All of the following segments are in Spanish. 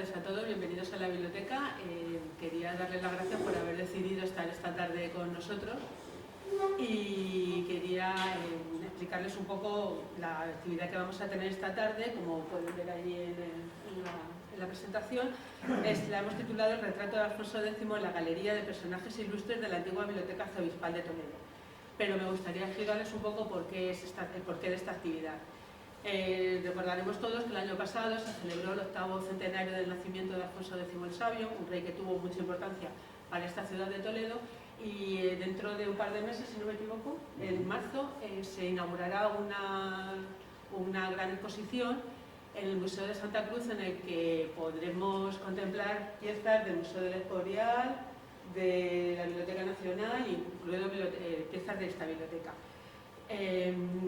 tardes a todos, bienvenidos a la biblioteca. Quería darles las gracias por haber decidido estar esta tarde con nosotros y quería explicarles un poco la actividad que vamos a tener esta tarde. Como pueden ver ahí en la presentación, la hemos titulado El retrato de Alfonso X en la Galería de Personajes Ilustres de la antigua Biblioteca Arzobispal de Toledo. Pero me gustaría explicarles un poco el porqué de esta actividad. Recordaremos todos que el año pasado se celebró el 8º centenario del nacimiento de Alfonso X el Sabio, un rey que tuvo mucha importancia para esta ciudad de Toledo, y dentro de un par de meses, si no me equivoco, en marzo, se inaugurará una gran exposición en el Museo de Santa Cruz, en el que podremos contemplar piezas del Museo del Escorial, de la Biblioteca Nacional, incluido piezas de esta biblioteca.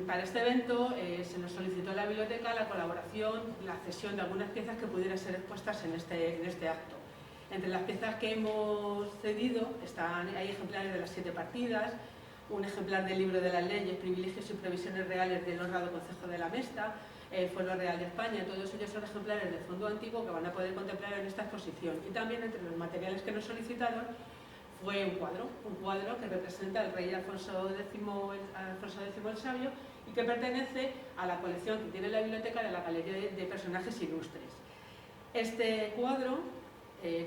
Para este evento se nos solicitó a la biblioteca la colaboración, la cesión de algunas piezas que pudieran ser expuestas en este acto. Entre las piezas que hemos cedido hay ejemplares de las 7 partidas, un ejemplar del libro de las leyes, privilegios y previsiones reales del honrado Concejo de la Mesta, el Fuero Real de España. Todos ellos son ejemplares del fondo antiguo que van a poder contemplar en esta exposición. Y también entre los materiales que nos solicitaron fue un cuadro que representa al rey Alfonso X el Sabio y que pertenece a la colección que tiene la biblioteca de la Galería de Personajes Ilustres. Este cuadro,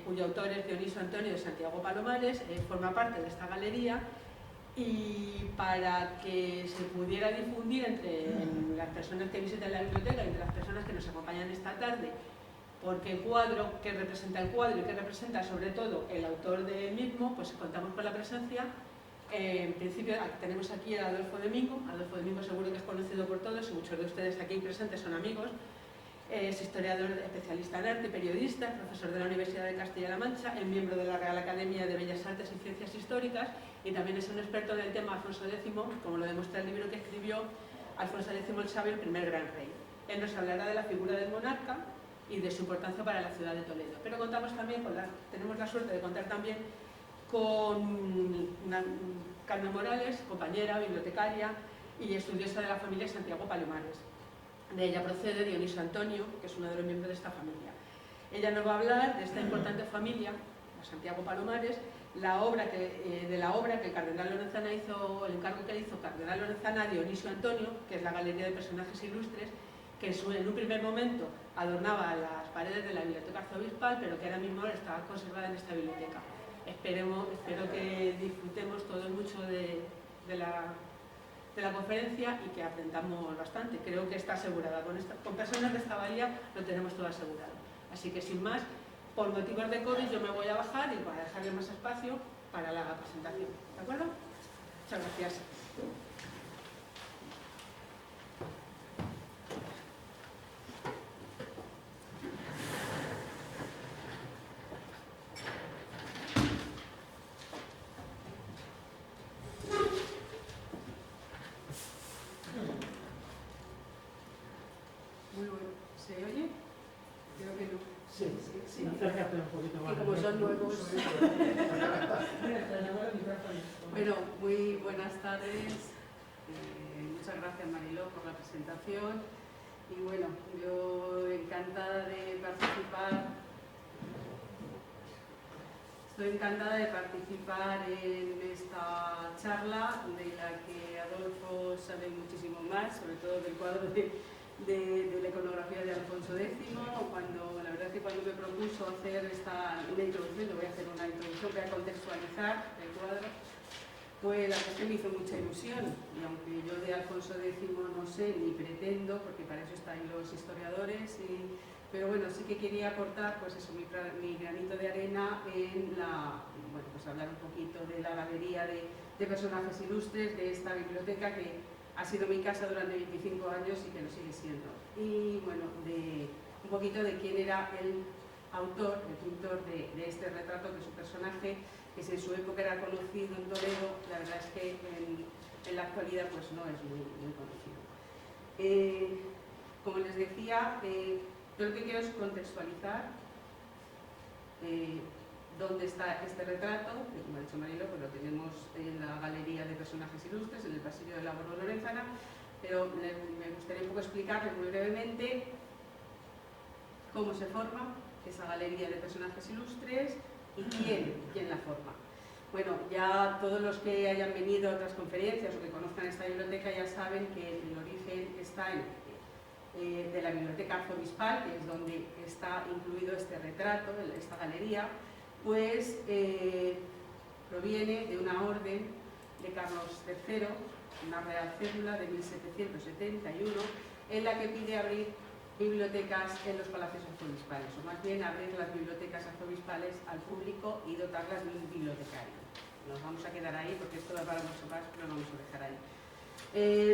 cuyo autor es Dionisio Antonio de Santiago Palomares, forma parte de esta galería, y para que se pudiera difundir entre las personas que visitan la biblioteca y entre las personas que nos acompañan esta tarde, porque el cuadro, que representa el cuadro y que representa sobre todo el autor del mismo, pues contamos con la presencia. En principio tenemos aquí a Adolfo Domingo. Adolfo Domingo seguro que es conocido por todos y muchos de ustedes aquí presentes son amigos. Es historiador, especialista en arte, periodista, profesor de la Universidad de Castilla-La Mancha, es miembro de la Real Academia de Bellas Artes y Ciencias Históricas y también es un experto en el tema Alfonso X, como lo demuestra el libro que escribió Alfonso X el Sabio, el primer gran rey. Él nos hablará de la figura del monarca y de su importancia para la ciudad de Toledo. Pero contamos también tenemos la suerte de contar también con Carmen Morales, compañera, bibliotecaria y estudiosa de la familia Santiago Palomares. De ella procede Dionisio Antonio, que es uno de los miembros de esta familia. Ella nos va a hablar de esta importante familia, la Santiago Palomares, de la obra que el cardenal Lorenzana hizo, el encargo que le hizo cardenal Lorenzana a Dionisio Antonio, que es la Galería de Personajes Ilustres, que en un primer momento adornaba las paredes de la Biblioteca Arzobispal, pero que ahora mismo está conservada en esta biblioteca. Espero que disfrutemos todos mucho de la conferencia y que aprendamos bastante. Creo que está asegurada. Con personas de esta valía lo tenemos todo asegurado. Así que sin más, por motivos de COVID yo me voy a bajar y para dejarle más espacio para la presentación. ¿De acuerdo? Muchas gracias. Muy bueno. ¿Se oye? Creo que no. Sí. Acércate un poquito más. Y como son nuevos. Bueno, muy buenas tardes. Muchas gracias, Mariló, por la presentación. Y bueno, yo encantada de participar. Estoy encantada de participar en esta charla, de la que Adolfo sabe muchísimo más, sobre todo del cuadro de la iconografía de Alfonso X. La verdad es que cuando me propuso hacer una introducción, yo voy a hacer una introducción para contextualizar el cuadro, pues la verdad es que me hizo mucha ilusión. Y aunque yo de Alfonso X no sé ni pretendo, porque para eso están los historiadores, pero bueno, sí que quería aportar pues eso, mi granito de arena en pues hablar un poquito de la galería de personajes ilustres de esta biblioteca que ha sido mi casa durante 25 años y que lo sigue siendo. Y bueno, un poquito de quién era el autor, el pintor de este retrato, de su personaje, que si en su época era conocido en Toledo, la verdad es que en la actualidad pues no es muy conocido. Como les decía, yo lo que quiero es contextualizar dónde está este retrato, que como ha dicho Marilo, pues lo tenemos en la Galería de Personajes Ilustres, en el pasillo de la Borgo Lorenzana, pero me gustaría un poco explicarles muy brevemente cómo se forma esa galería de personajes ilustres y quién la forma. Bueno, ya todos los que hayan venido a otras conferencias o que conozcan esta biblioteca ya saben que el origen está de la Biblioteca Arzobispal, que es donde está incluido este retrato, esta galería, pues proviene de una orden de Carlos III, una real cédula de 1771, en la que pide abrir bibliotecas en los palacios arzobispales, o más bien abrir las bibliotecas arzobispales al público y dotarlas de un bibliotecario. Nos vamos a quedar ahí porque esto da para mucho más, pero lo vamos a dejar ahí.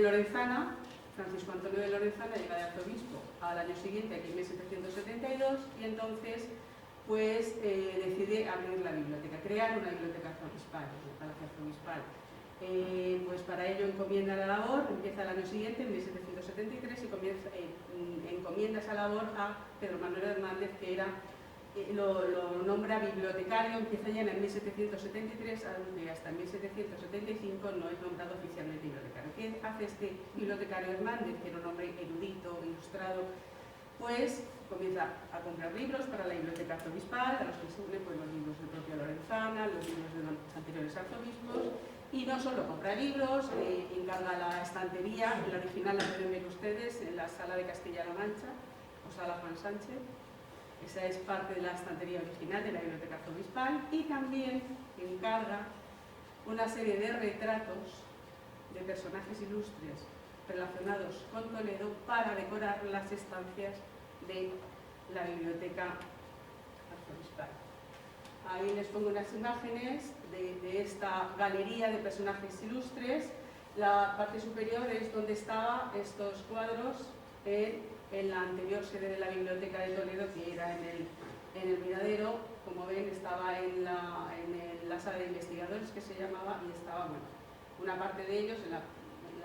Lorenzana, Francisco Antonio de Lorenzana, llega de arzobispo al año siguiente, aquí en 1772, y entonces pues decide abrir la biblioteca, crear una biblioteca arzobispal, el Palacio Arzobispal. Pues para ello encomienda la labor, empieza el año siguiente, en 1773, y encomienda esa labor a Pedro Manuel Hernández, que lo nombra bibliotecario, empieza ya en el 1773, aunque hasta el 1775 no es nombrado oficialmente bibliotecario. ¿Qué hace este bibliotecario Hernández, que era un hombre erudito, ilustrado? Pues comienza a comprar libros para la biblioteca arzobispal, a los que se unen pues, los libros del propio Lorenzana, los libros de los anteriores arzobispos, y no solo compra libros, encarga la estantería, la original la pueden ver ustedes en la sala de Castilla-La Mancha, o sala Juan Sánchez. Esa es parte de la estantería original de la biblioteca arzobispal, y también encarga una serie de retratos de personajes ilustres relacionados con Toledo para decorar las estancias de la biblioteca arzobispal. Ahí les pongo unas imágenes de esta galería de personajes ilustres. La parte superior es donde estaban estos cuadros en la anterior sede de la Biblioteca de Toledo, que era en el Miradero. Como ven, estaba en la sala de investigadores, que se llamaba, y estaba, bueno, una parte de ellos en la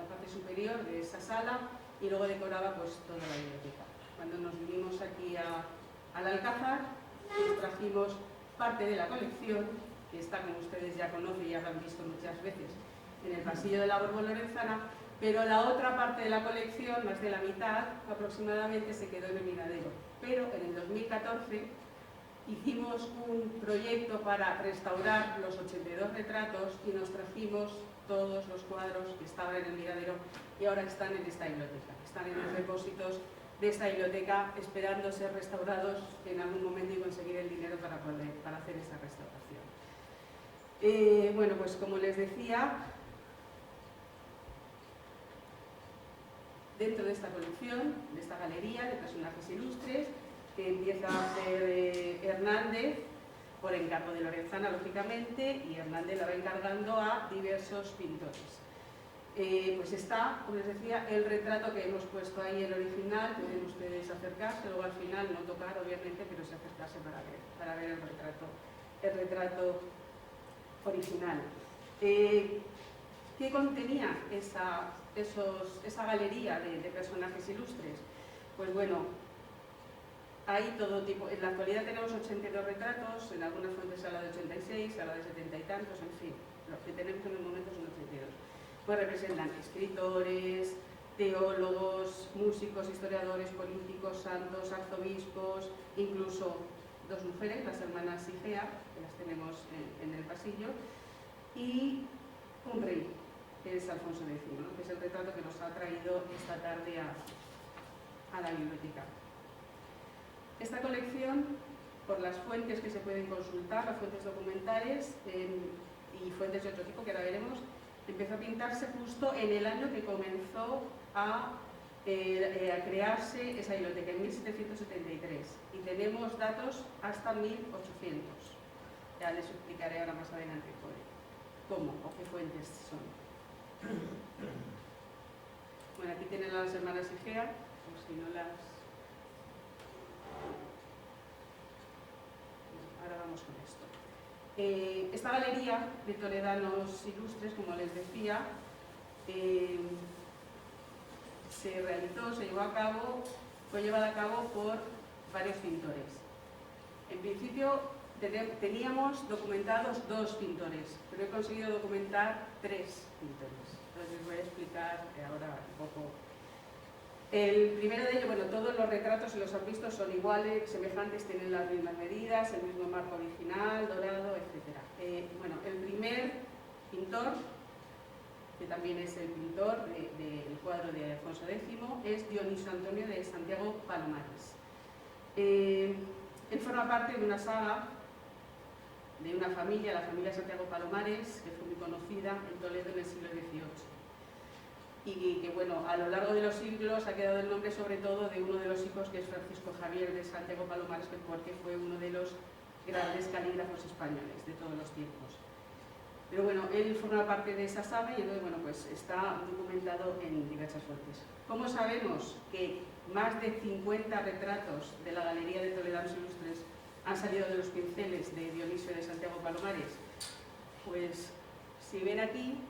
parte superior de esa sala, y luego decoraba pues toda la biblioteca. Cuando nos vinimos aquí al Alcázar, nos trajimos parte de la colección, que está, como ustedes ya conocen y ya lo han visto muchas veces, en el pasillo de la Borbón Lorenzana, pero la otra parte de la colección, más de la mitad aproximadamente, se quedó en el Miradero. Pero en el 2014 hicimos un proyecto para restaurar los 82 retratos y nos trajimos todos los cuadros que estaban en el Miradero y ahora están en esta biblioteca, están en los depósitos de esta biblioteca, esperando ser restaurados en algún momento y conseguir el dinero para hacer esa restauración. Bueno, pues como les decía, dentro de esta colección, de esta galería de personajes ilustres, que empieza a hacer Hernández, por encargo de Lorenzana, lógicamente, y Hernández la va encargando a diversos pintores. Pues está, como les decía, el retrato que hemos puesto ahí, el original. Pueden ustedes acercarse, luego al final no tocar obviamente, pero sí acercarse para ver el retrato original. ¿Qué contenía esa galería de personajes ilustres? Pues bueno, hay todo tipo. En la actualidad tenemos 82 retratos, en algunas fuentes habla de 86, habla de 70 y tantos, en fin, los que tenemos en el momento son 82. Pues representan escritores, teólogos, músicos, historiadores, políticos, santos, arzobispos, incluso dos mujeres, las hermanas Sigea, que las tenemos en el pasillo, y un rey, que es Alfonso X, ¿no? Que es el retrato que nos ha traído esta tarde a la biblioteca. Esta colección, por las fuentes que se pueden consultar, las fuentes documentales y fuentes de otro tipo que ahora veremos, empezó a pintarse justo en el año que comenzó a crearse esa biblioteca, en 1773, y tenemos datos hasta 1800. Ya les explicaré ahora más adelante cómo o qué fuentes son. Bueno, aquí tienen a las hermanas Igea, por si no las... Ahora vamos con esto. Esta galería de toledanos ilustres, como les decía, fue llevada a cabo por varios pintores. En principio teníamos documentados 2 pintores, pero he conseguido documentar 3 pintores. Entonces les voy a explicar ahora un poco El primero de ellos, bueno, todos los retratos, si los han visto, son iguales, semejantes, tienen las mismas medidas, el mismo marco original, dorado, etc. Bueno, el primer pintor, que también es el pintor del cuadro de Alfonso X, es Dionisio Antonio de Santiago Palomares. Él forma parte de una saga, de una familia, la familia Santiago Palomares, que fue muy conocida en Toledo en el siglo XVIII. Y que, bueno, a lo largo de los siglos ha quedado el nombre sobre todo de uno de los hijos, que es Francisco Javier de Santiago Palomares, porque fue uno de los grandes calígrafos españoles de todos los tiempos. Pero bueno, él forma parte de esa saga y entonces, bueno, pues está documentado en diversas fuentes. ¿Cómo sabemos que más de 50 retratos de la Galería de Toledanos Ilustres han salido de los pinceles de Dionisio de Santiago Palomares? Pues, si ven aquí,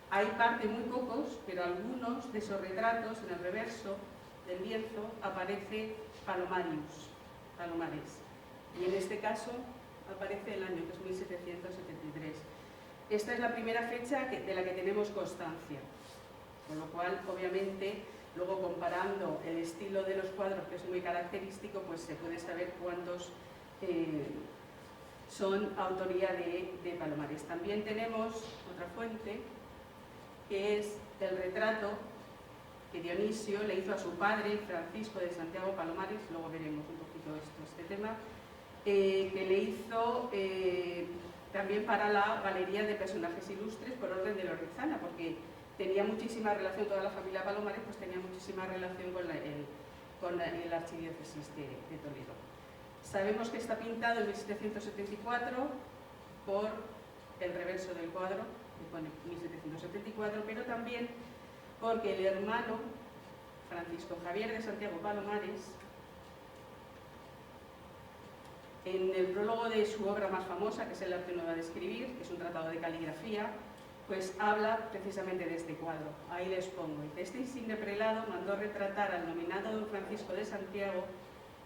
hay parte, muy pocos, pero algunos de esos retratos, en el reverso del lienzo, aparece Palomares. Y en este caso aparece el año, que es 1773. Esta es la primera fecha de la que tenemos constancia, con lo cual, obviamente, luego comparando el estilo de los cuadros, que es muy característico, pues se puede saber cuántos son autoría de Palomares. También tenemos otra fuente, que es el retrato que Dionisio le hizo a su padre, Francisco de Santiago Palomares, luego veremos un poquito este tema, que le hizo también para la Galería de Personajes Ilustres por orden de Lorenzana, porque tenía muchísima relación, toda la familia Palomares pues tenía muchísima relación con el archidiócesis de Toledo. Sabemos que está pintado en 1774 por el reverso del cuadro, que pone 1774, pero también porque el hermano Francisco Javier de Santiago Palomares, en el prólogo de su obra más famosa, que es El arte nueva de escribir, que es un tratado de caligrafía, pues habla precisamente de este cuadro. Ahí les pongo: este insigne prelado mandó retratar al nominado don Francisco de Santiago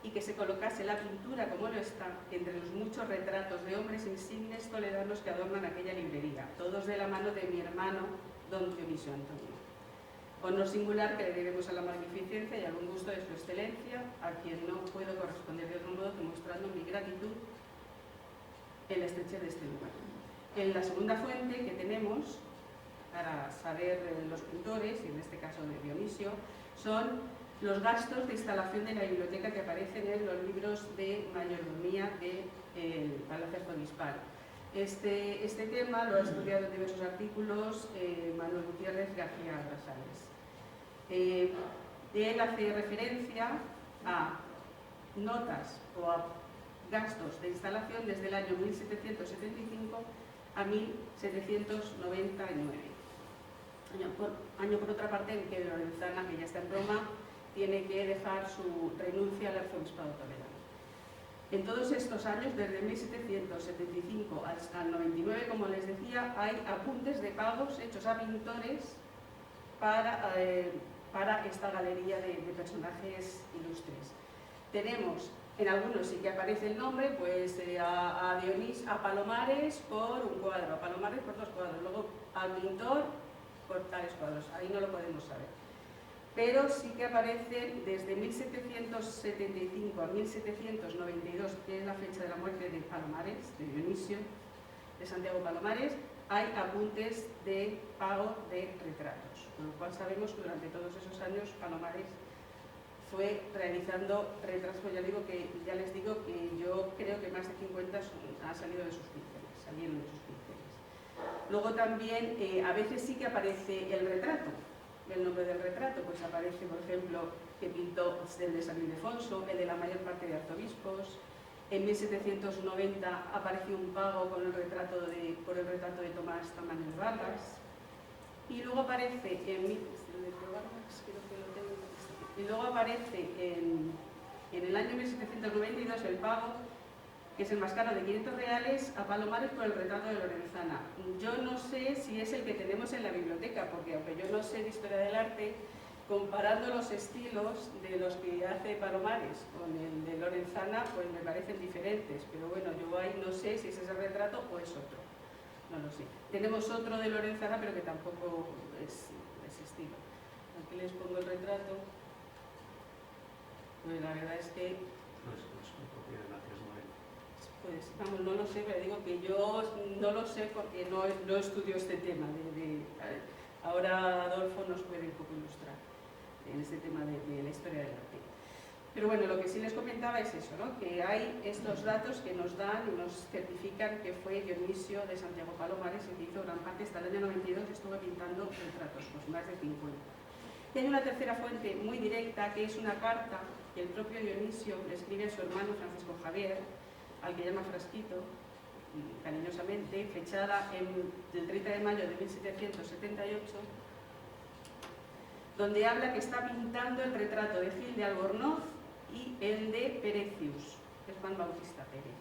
y que se colocase la pintura, como lo está, entre los muchos retratos de hombres insignes toledanos que adornan aquella librería, todos de la mano de mi hermano don Dionisio Antonio. Honor singular que le debemos a la magnificencia y al buen gusto de su excelencia, a quien no puedo corresponder de otro modo que mostrando mi gratitud en la estrechez de este lugar. En la segunda fuente que tenemos para saber los pintores, y en este caso de Dionisio, son los gastos de instalación de la biblioteca que aparecen en los libros de mayordomía del Palacio Arzobispal. Este tema lo ha estudiado en diversos artículos Manuel Gutiérrez García Grasales. Él hace referencia a notas o a gastos de instalación desde el año 1775 a 1799. Año por otra parte en que Lorenzana, que ya está en Roma, tiene que dejar su renuncia al arzobispado toledano. En todos estos años, desde 1775 hasta el 99, como les decía, hay apuntes de pagos hechos a pintores para esta galería de personajes ilustres. Tenemos, en algunos sí que aparece el nombre, pues a Palomares por un cuadro, a Palomares por dos cuadros, luego al pintor por tales cuadros, ahí no lo podemos saber. Pero sí que aparecen desde 1775 a 1792, que es la fecha de la muerte de Palomares, de Dionisio, de Santiago Palomares, hay apuntes de pago de retratos, con lo cual sabemos que durante todos esos años Palomares fue realizando retratos. Ya les digo que yo creo que más de 50 han salido de sus pinceles, salieron de sus pinceles. Luego también a veces sí que aparece el retrato, el nombre del retrato, pues aparece, por ejemplo, que pintó el de San Ildefonso, el de la mayor parte de arzobispos. En 1790 apareció un pago por el retrato de Tomás Tamames Vargas. Y luego aparece en el año 1792 el pago, que es el más caro, de 500 reales a Palomares por el retrato de Lorenzana. Yo no sé si es el que tenemos en la biblioteca, porque aunque yo no sé de historia del arte, comparando los estilos de los que hace Palomares con el de Lorenzana, pues me parecen diferentes. Pero bueno, yo ahí no sé si es ese retrato o es otro. No lo sé. Tenemos otro de Lorenzana, pero que tampoco es ese estilo. Aquí les pongo el retrato. Pues la verdad es que... No es una copia de Matías Moreno. Pues vamos, no lo sé, pero digo que yo no lo sé porque no estudio este tema. Ahora Adolfo nos puede un poco ilustrar en este tema de la historia del arte. Pero bueno, lo que sí les comentaba es eso, ¿no? Que hay estos datos que nos dan y nos certifican que fue Dionisio de Santiago Palomares el que hizo gran parte hasta el año 92 y estuvo pintando retratos, pues más de 50. Y hay una tercera fuente muy directa que es una carta que el propio Dionisio le escribe a su hermano Francisco Javier, al que llama Frasquito, cariñosamente, fechada el 30 de mayo de 1778, donde habla que está pintando el retrato de Gil de Albornoz y el de Perecius, que es Juan Bautista Pérez,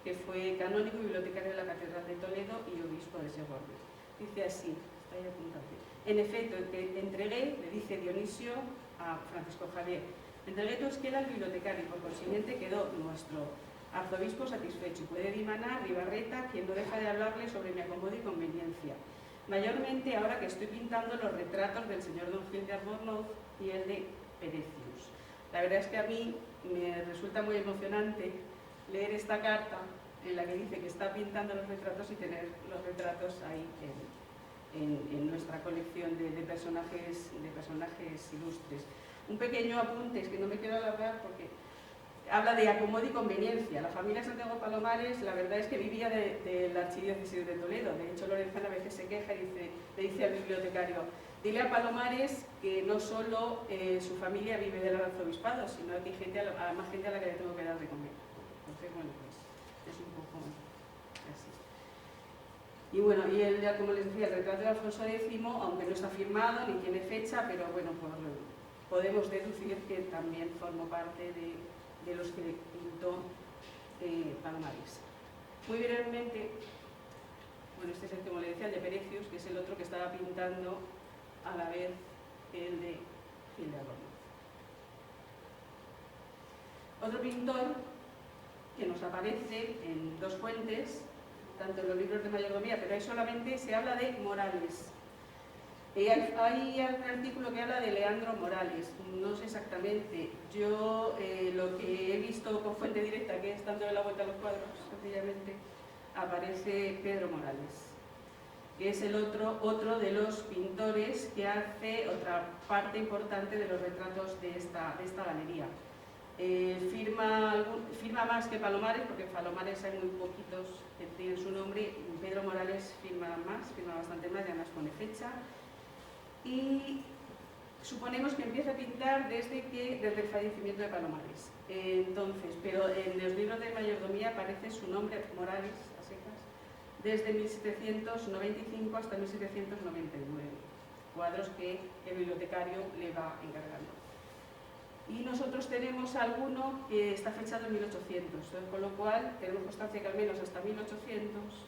que fue canónigo y bibliotecario de la Catedral de Toledo y obispo de Segovia. Dice así, está ahí apuntado. En efecto, que entregué, le dice Dionisio a Francisco Javier, entregué tu esquela al bibliotecario y por consiguiente quedó nuestro arzobispo satisfecho y puede dimanar Ribarreta, quien no deja de hablarle sobre mi acomodo y conveniencia. Mayormente ahora que estoy pintando los retratos del señor don Gil de Albornoz y el de Perecius. La verdad es que a mí me resulta muy emocionante leer esta carta en la que dice que está pintando los retratos y tener los retratos ahí en nuestra colección de personajes ilustres. Un pequeño apunte, es que no me quiero alargar porque habla de acomodo y conveniencia. La familia Santiago Palomares, la verdad es que vivía de la archidiócesis de Toledo. De hecho, Lorenzana a veces se queja y le dice al bibliotecario, dile a Palomares que no solo su familia vive del arzobispado, sino que hay más gente a la que le tengo que dar de comer. Entonces, bueno, pues es un poco así. Y bueno, como les decía, el retrato de Alfonso X, aunque no está firmado ni tiene fecha, pero bueno, podemos deducir que también formó parte de los que pintó Palomares. Muy brevemente, bueno, este es el, como le decía, el de Perecius, que es el otro que estaba pintando a la vez que el de Gil de Albornoz. Otro pintor que nos aparece en dos fuentes, tanto en los libros de mayordomía, pero ahí solamente se habla de Morales. Hay un artículo que habla de Leandro Morales, no sé exactamente. Yo lo que he visto con fuente directa, que es dándole la vuelta a los cuadros, sencillamente, aparece Pedro Morales, que es el otro de los pintores que hace otra parte importante de los retratos de esta galería. Firma más que Palomares, porque en Palomares hay muy poquitos que tienen su nombre. Pedro Morales firma bastante más, y además pone fecha. Y suponemos que empieza a pintar desde el fallecimiento de Palomares. Entonces, pero en los libros de mayordomía aparece su nombre, Morales, a secas, desde 1795 hasta 1799. Cuadros que el bibliotecario le va encargando. Y nosotros tenemos alguno que está fechado en 1800, con lo cual tenemos constancia que al menos hasta 1800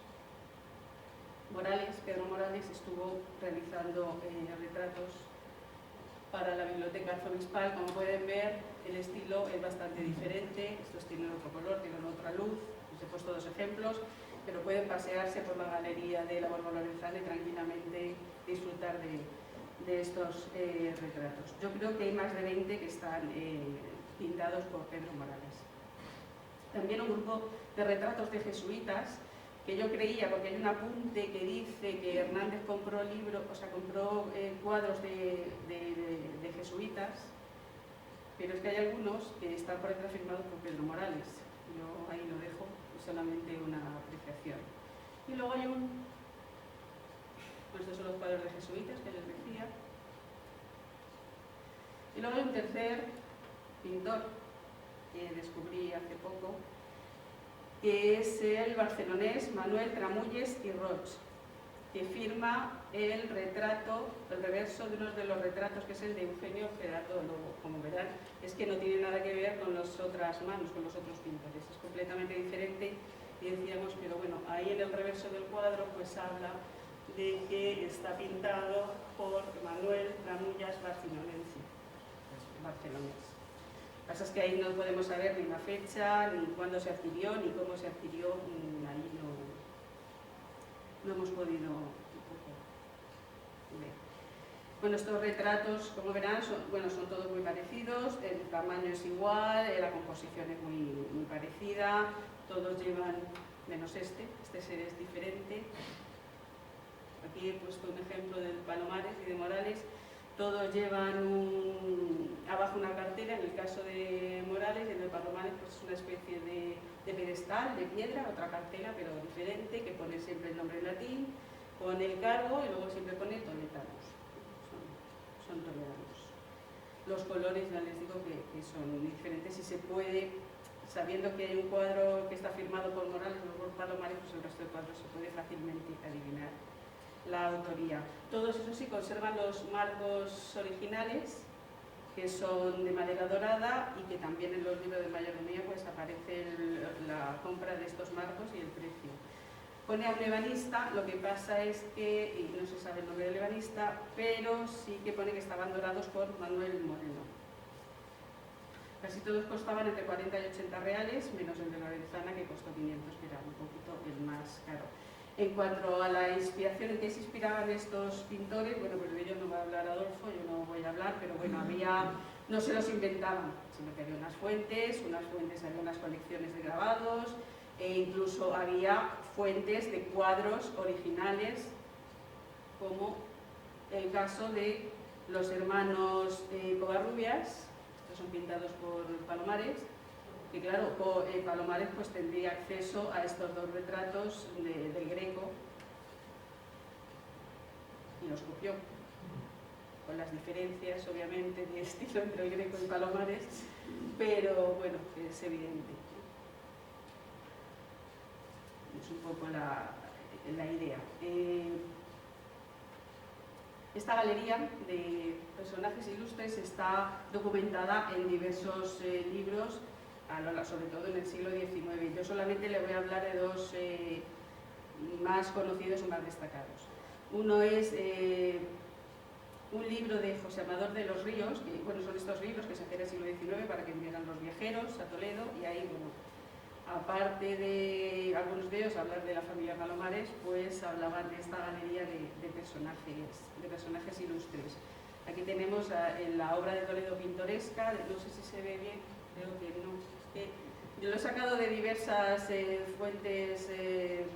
Pedro Morales estuvo realizando retratos para la biblioteca arzobispal. Como pueden ver, el estilo es bastante diferente. Estos tienen otro color, tienen otra luz. Les he puesto dos ejemplos, pero pueden pasearse por la galería de la Borba Lorenzana y tranquilamente disfrutar de estos retratos. Yo creo que hay más de 20 que están pintados por Pedro Morales. También un grupo de retratos de jesuitas, que yo creía, porque hay un apunte que dice que Hernández compró cuadros de jesuitas, pero es que hay algunos que están por detrás firmados por Pedro Morales. Yo ahí lo dejo, es solamente una apreciación. Y luego hay estos son los cuadros de jesuitas que les decía. Y luego hay un tercer pintor que descubrí hace poco, que es el barcelonés Manuel Tramulles y Roig, que firma el reverso de uno de los retratos, que es el de Eugenio Gerardo Lobo. Como verán, es que no tiene nada que ver con las otras manos, con los otros pintores, es completamente diferente. Y decíamos, pero bueno, ahí en el reverso del cuadro pues habla de que está pintado por Manuel Tramullas barcelonense, barcelonés. Lo que pasa es que ahí no podemos saber ni la fecha, ni cuándo se adquirió, ni cómo se adquirió, ahí no hemos podido ver. Bueno, estos retratos, como verán, son todos muy parecidos, el tamaño es igual, la composición es muy parecida, todos llevan, menos este es diferente. Aquí he puesto un ejemplo del Palomares y de Morales. Todos llevan abajo una cartera, en el caso de Morales, y en el Palomares pues es una especie de pedestal, de piedra, otra cartera, pero diferente, que pone siempre el nombre en latín, pone el cargo y luego siempre pone toletanos. Son toledanos. Los colores, ya les digo que son diferentes y se puede, sabiendo que hay un cuadro que está firmado por Morales o por Palomares, pues el resto de cuadros se puede fácilmente adivinar la autoría. Todos, eso sí, conservan los marcos originales, que son de madera dorada y que también en los libros de mayordomía pues aparece la compra de estos marcos y el precio. Pone a un ebanista, lo que pasa es que, y no se sabe el nombre del ebanista, pero sí que pone que estaban dorados por Manuel Moreno. Casi todos costaban entre 40 y 80 reales, menos el de Lorenzana, que costó 500, que era un poquito el más caro. En cuanto a la inspiración, ¿en qué se inspiraban estos pintores? Bueno, pues de ellos no va a hablar Adolfo, yo no voy a hablar, pero bueno, no se los inventaban, sino que había unas fuentes, había unas colecciones de grabados, e incluso había fuentes de cuadros originales, como el caso de los hermanos Covarrubias, estos son pintados por Palomares, que claro, Palomares pues tendría acceso a estos dos retratos del Greco y los copió, con las diferencias obviamente de estilo entre el Greco y Palomares, pero bueno, es evidente. Es un poco la idea. Esta galería de personajes ilustres está documentada en diversos libros, sobre todo en el siglo XIX. Yo solamente le voy a hablar de dos más conocidos o más destacados. Uno es un libro de José Amador de los Ríos, que bueno, son estos libros que se hacían en el siglo XIX para que vinieran los viajeros a Toledo, y ahí, bueno, aparte de algunos de ellos hablar de la familia Palomares, pues hablaban de esta galería de personajes ilustres. Aquí tenemos en la obra de Toledo pintoresca, no sé si se ve bien, creo que no. Yo lo he sacado de diversas fuentes,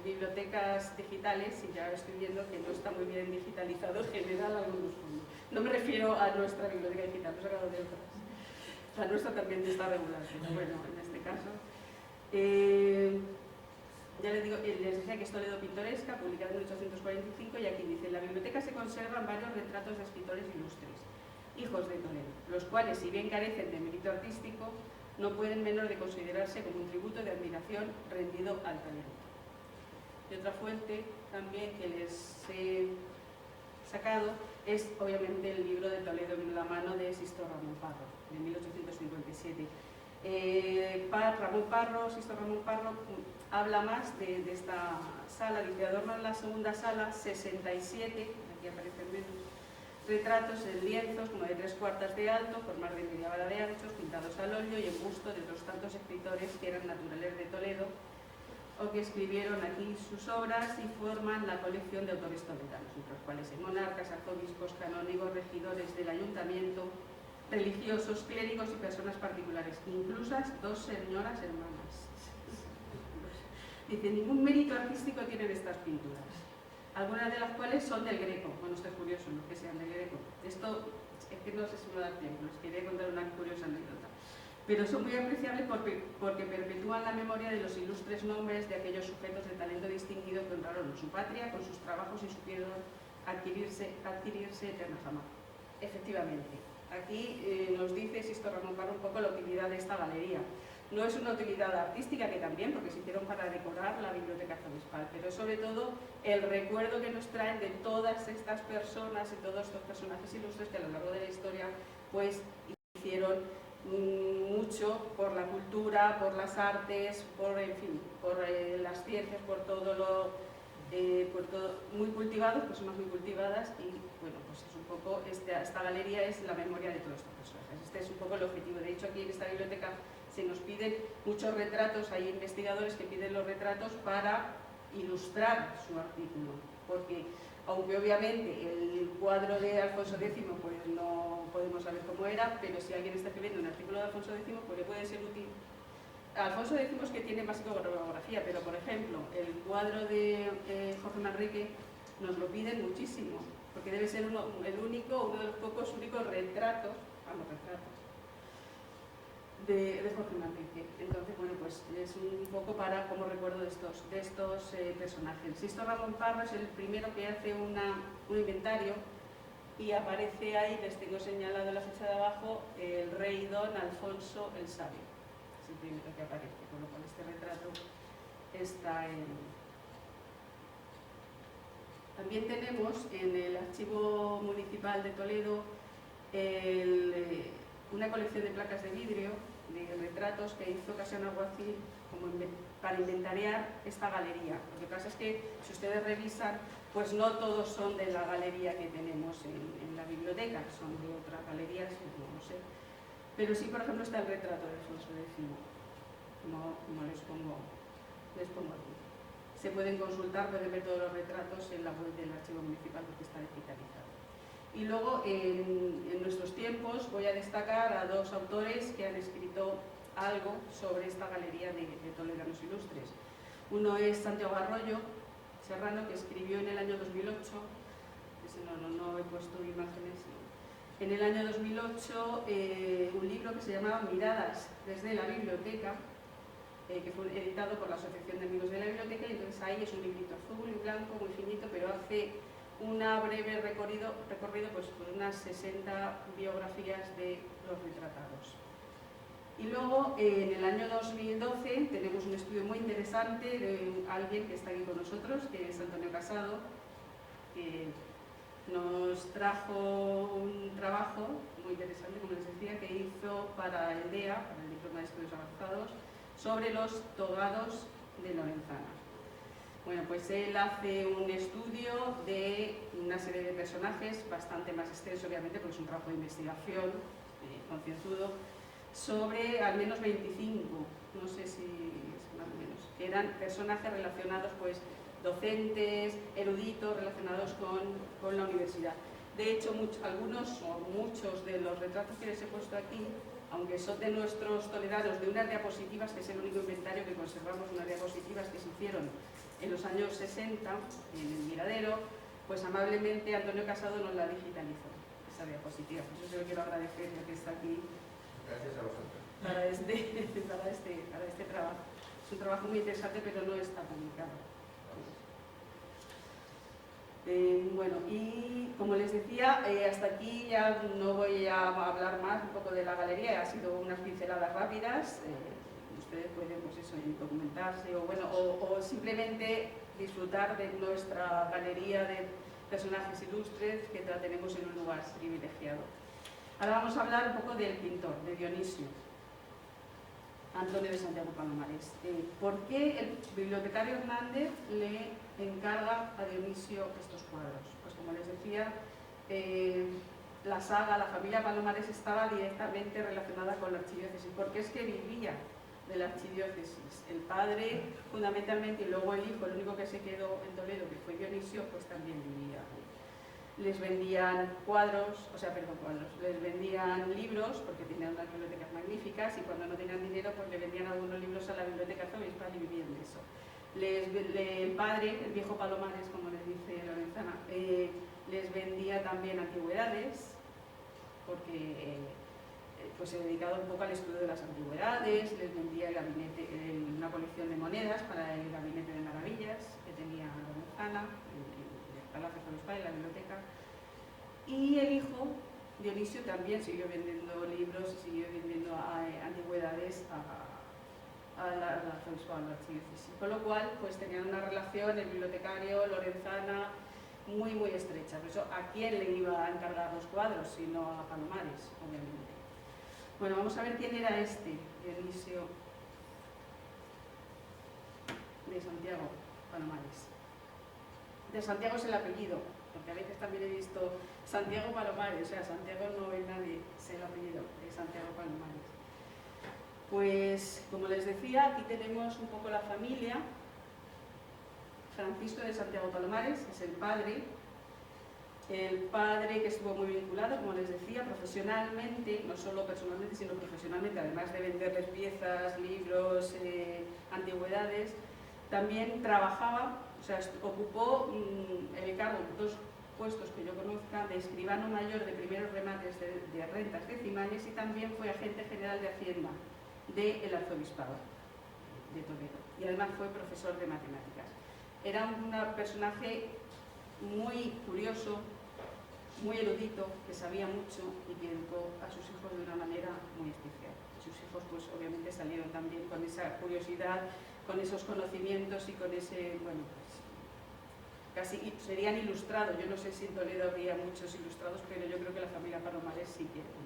bibliotecas digitales, y ya estoy viendo que no está muy bien digitalizado en general algunos fondos. No me refiero a nuestra biblioteca digital, lo he sacado de otras. La nuestra también está regular, pero bueno, en este caso. Ya les digo, les decía que es Toledo pintoresca, publicado en 1845, y aquí dice: en la biblioteca se conservan varios retratos de escritores ilustres, hijos de Toledo, los cuales, si bien carecen de mérito artístico, no pueden menos de considerarse como un tributo de admiración rendido al talento. Y otra fuente también que les he sacado es obviamente el libro de Toledo en la mano de Sisto Ramón Parro, de 1857. Sisto Ramón Parro habla más de esta sala, dice: adornan la segunda sala 67, aquí aparecen menos, retratos en lienzos como de 3/4 de alto, por más de media vara de anchos, pintados al óleo y en busto de los tantos escritores que eran naturales de Toledo o que escribieron aquí sus obras y forman la colección de autores toledanos, entre los cuales hay monarcas, arzobispos, canónigos, regidores del ayuntamiento, religiosos, clérigos y personas particulares, inclusas 2 señoras hermanas. Dice: ningún mérito artístico tienen estas pinturas, algunas de las cuales son del Greco. Bueno, esto es curioso, no que sean del Greco. Esto es que no sé si me da tiempo, les quería contar una curiosa anécdota. Pero son muy apreciables porque perpetúan la memoria de los ilustres nombres de aquellos sujetos de talento distinguido que honraron su patria con sus trabajos y supieron adquirirse eterna fama. Efectivamente, aquí nos dice Sisto Ramón Parro un poco la utilidad de esta galería. No es una utilidad artística, que también, porque se hicieron para decorar la biblioteca arzobispal, pero sobre todo el recuerdo que nos traen de todas estas personas y todos estos personajes ilustres que a lo largo de la historia pues hicieron mucho por la cultura, por las artes, por las ciencias, por todo muy cultivados, personas muy cultivadas, y bueno, pues es un poco, esta galería es la memoria de todos estos personajes. Este es un poco el objetivo. De hecho, aquí en esta biblioteca se nos piden muchos retratos, hay investigadores que piden los retratos para ilustrar su artículo. porque aunque obviamente el cuadro de Alfonso X pues no podemos saber cómo era, pero si alguien está escribiendo un artículo de Alfonso X pues le puede ser útil. Alfonso X es que tiene más iconografía, pero por ejemplo el cuadro de Jorge Manrique nos lo piden muchísimo, porque debe ser uno de los pocos únicos retratos de Jorge Manrique. Entonces, bueno, pues es un poco para como recuerdo de estos personajes. Sisto Ramón Parra es el primero que hace un inventario y aparece ahí, les tengo señalado en la fecha de abajo, el rey Don Alfonso el Sabio. Es el primero que aparece, con lo cual este retrato está en... También tenemos en el Archivo Municipal de Toledo una colección de placas de vidrio, de retratos que hizo Casiano Alguacil para inventariar esta galería. Lo que pasa es que si ustedes revisan, pues no todos son de la galería que tenemos en la biblioteca, son de otras galerías, no sé. Pero sí, por ejemplo, está el retrato de Alfonso X, como les pongo aquí. Se pueden consultar, pueden ver todos los retratos en la web del Archivo Municipal porque está digitalizado. Y luego, en nuestros tiempos, voy a destacar a dos autores que han escrito algo sobre esta galería de toledanos ilustres. Uno es Santiago Arroyo Serrano, que escribió en el año 2008, no he puesto imágenes, en el año 2008 un libro que se llamaba Miradas desde la Biblioteca, que fue editado por la Asociación de Amigos de la Biblioteca, y entonces ahí es un librito azul y blanco, muy finito, pero hace una breve recorrido pues, por unas 60 biografías de los retratados. Y luego, en el año 2012, tenemos un estudio muy interesante de alguien que está aquí con nosotros, que es Antonio Casado, que nos trajo un trabajo muy interesante, como les decía, que hizo para el DEA, para el Diploma de Estudios Avanzados, sobre los togados de Lorenzana. Bueno, pues él hace un estudio de una serie de personajes, bastante más extenso obviamente, porque es un trabajo de investigación concienzudo, sobre al menos 25, no sé si es más o menos, que eran personajes relacionados, pues, docentes, eruditos, relacionados con la universidad. De hecho, algunos o muchos de los retratos que les he puesto aquí, aunque son de nuestros toledanos, de unas diapositivas, que es el único inventario que conservamos, unas diapositivas que se hicieron en los años 60, en el Miradero, pues amablemente Antonio Casado nos la digitalizó, esa diapositiva. Por eso se lo quiero agradecer, ya que está aquí. Gracias a vosotros. Para este trabajo. Es un trabajo muy interesante, pero no está publicado. Bueno, y como les decía, hasta aquí ya no voy a hablar más un poco de la galería, ha sido unas pinceladas rápidas. Ustedes pueden, pues eso, documentarse o simplemente disfrutar de nuestra galería de personajes ilustres, que la tenemos en un lugar privilegiado. Ahora vamos a hablar un poco del pintor, de Dionisio, Antonio de Santiago Palomares. ¿Por qué el bibliotecario Hernández le encarga a Dionisio estos cuadros? Pues como les decía, la saga, la familia Palomares estaba directamente relacionada con la archidiócesis, porque es que vivía de la archidiócesis. El padre, fundamentalmente, y luego el hijo, el único que se quedó en Toledo, que fue Dionisio, pues también vivía. Les vendían les vendían libros, porque tenían unas bibliotecas magníficas, y cuando no tenían dinero, pues le vendían algunos libros a la biblioteca arzobiscal y vivían de eso. El padre, el viejo Palomares, como les dice Lorenzana, les vendía también antigüedades, porque pues se dedicaba un poco al estudio de las antigüedades, les vendía el gabinete, una colección de monedas para el Gabinete de Maravillas que tenía Lorenzana, el Palacio Arzobiscal, en la biblioteca. Y el hijo, Dionisio, también siguió vendiendo libros, siguió vendiendo antigüedades a la archidiócesis. Con lo cual, pues tenían una relación, el bibliotecario, Lorenzana, muy, muy estrecha. Por eso, ¿a quién le iba a encargar los cuadros? Sino a Palomares, obviamente. Bueno, vamos a ver quién era este Dionisio de Santiago Palomares. De Santiago es el apellido, porque a veces también he visto Santiago Palomares, o sea, Santiago no es nadie, es el apellido de Santiago Palomares. Pues, como les decía, aquí tenemos un poco la familia. Francisco de Santiago Palomares es el padre que estuvo muy vinculado, como les decía, profesionalmente, no solo personalmente, sino profesionalmente, además de venderles piezas, libros, antigüedades, también trabajaba, o sea, ocupó el cargo, 2 puestos que yo conozca, de escribano mayor de primeros remates de rentas decimales, y también fue agente general de Hacienda del Arzobispado de Toledo, y además fue profesor de matemáticas. Era un personaje muy curioso, muy erudito, que sabía mucho y que educó a sus hijos de una manera muy especial. Sus hijos, pues obviamente salieron también con esa curiosidad, con esos conocimientos y con ese, bueno, pues, casi serían ilustrados. Yo no sé si en Toledo había muchos ilustrados, pero yo creo que la familia Palomares sí que eran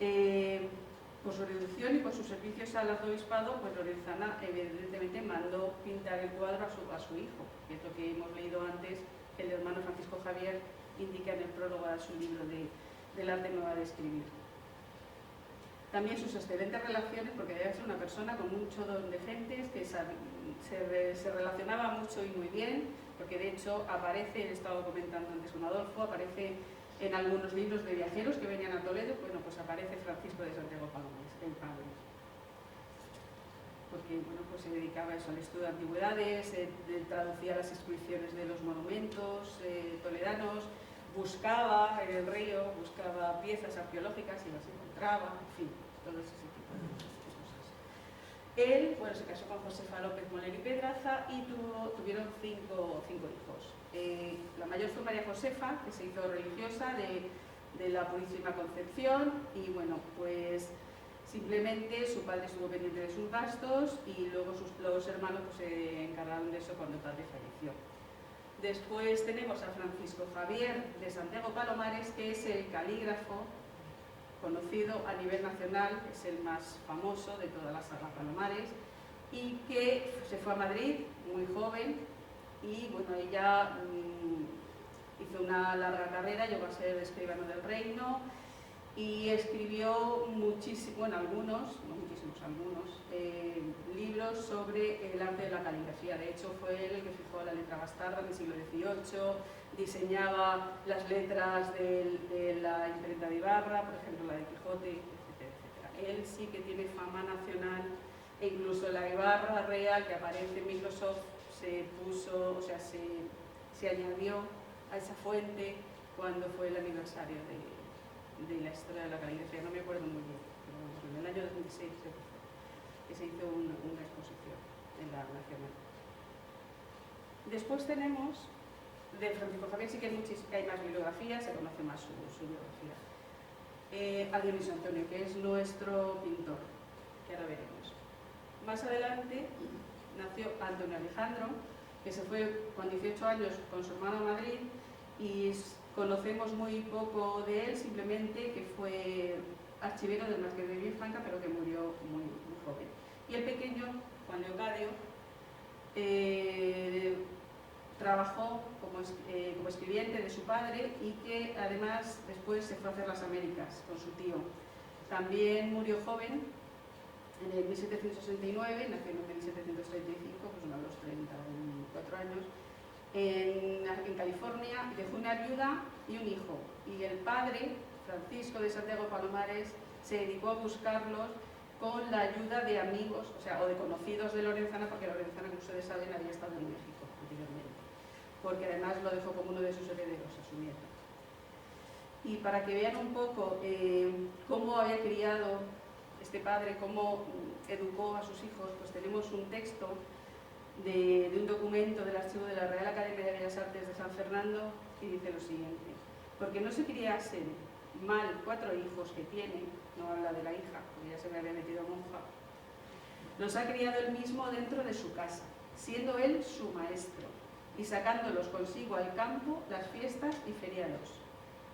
ilustrados. Por su erudición y por sus servicios al arzobispado, pues Lorenzana evidentemente mandó pintar el cuadro a su hijo, que es lo que hemos leído antes, que el hermano Francisco Javier indica en el prólogo a su libro del arte nueva de escribir. También sus excelentes relaciones, porque debía ser una persona con mucho don de gentes, que se relacionaba mucho y muy bien, porque de hecho aparece, he estado comentando antes con Adolfo, aparece en algunos libros de viajeros que venían a Toledo, bueno, pues aparece Francisco de Santiago Palomares, el padre. Porque bueno, pues se dedicaba a eso, al estudio de antigüedades, traducía las inscripciones de los monumentos toledanos, buscaba en el río, buscaba piezas arqueológicas y las encontraba, en fin, todo ese tipo de cosas. Él, bueno, se casó con Josefa López Moler y Pedraza y tuvieron cinco hijos. La mayor fue María Josefa, que se hizo religiosa de la Purísima Concepción, y bueno, pues simplemente su padre estuvo pendiente de sus gastos y luego los hermanos pues, se encargaron de eso cuando el padre falleció. Después tenemos a Francisco Javier de Santiago Palomares, que es el calígrafo conocido a nivel nacional, es el más famoso de toda la saga Palomares, y que se fue a Madrid muy joven y bueno, ella hizo una larga carrera, llegó a ser escribano del reino y escribió muchísimos, bueno, algunos, no muchísimos, algunos libros sobre el arte de la caligrafía. De hecho, fue él el que fijó la letra bastarda en el siglo XVIII, diseñaba las letras de la imprenta de Ibarra, por ejemplo, la de Quijote, etcétera, etcétera. Él sí que tiene fama nacional, e incluso la Ibarra real que aparece en Microsoft se puso, o sea, se añadió a esa fuente cuando fue el aniversario de la historia de la caligrafía, no me acuerdo muy bien, pero en el año 2006 que se hizo una exposición en la Nacional. Después tenemos, de Francisco Javier sí que hay más bibliografías, se conoce más su biografía. A Dionisio Antonio, que es nuestro pintor, que ahora veremos. Más adelante nació Antonio Alejandro, que se fue con 18 años con su hermano a Madrid y conocemos muy poco de él, simplemente que fue archivero del Marqués de Villafranca, pero que murió muy joven. Y el pequeño, Juan Leocadio, trabajó como escribiente de su padre y que además después se fue a hacer las Américas con su tío. También murió joven, en el 1769, nació en 1735, pues a los 34 años, en California, dejó una viuda y un hijo. Y el padre, Francisco de Santiago Palomares, se dedicó a buscarlos con la ayuda de amigos, o de conocidos de Lorenzana, porque Lorenzana, como ustedes saben, había estado en México anteriormente, porque además lo dejó como uno de sus herederos, a su nieto. Y para que vean un poco cómo había criado este padre, cómo educó a sus hijos, pues tenemos un texto de un documento del archivo de la Real Academia de Bellas Artes de San Fernando y dice lo siguiente: porque no se criasen mal 4 hijos que tiene, no habla de la hija, porque ya se me había metido monja, los ha criado él mismo dentro de su casa, siendo él su maestro y sacándolos consigo al campo, las fiestas y feriados.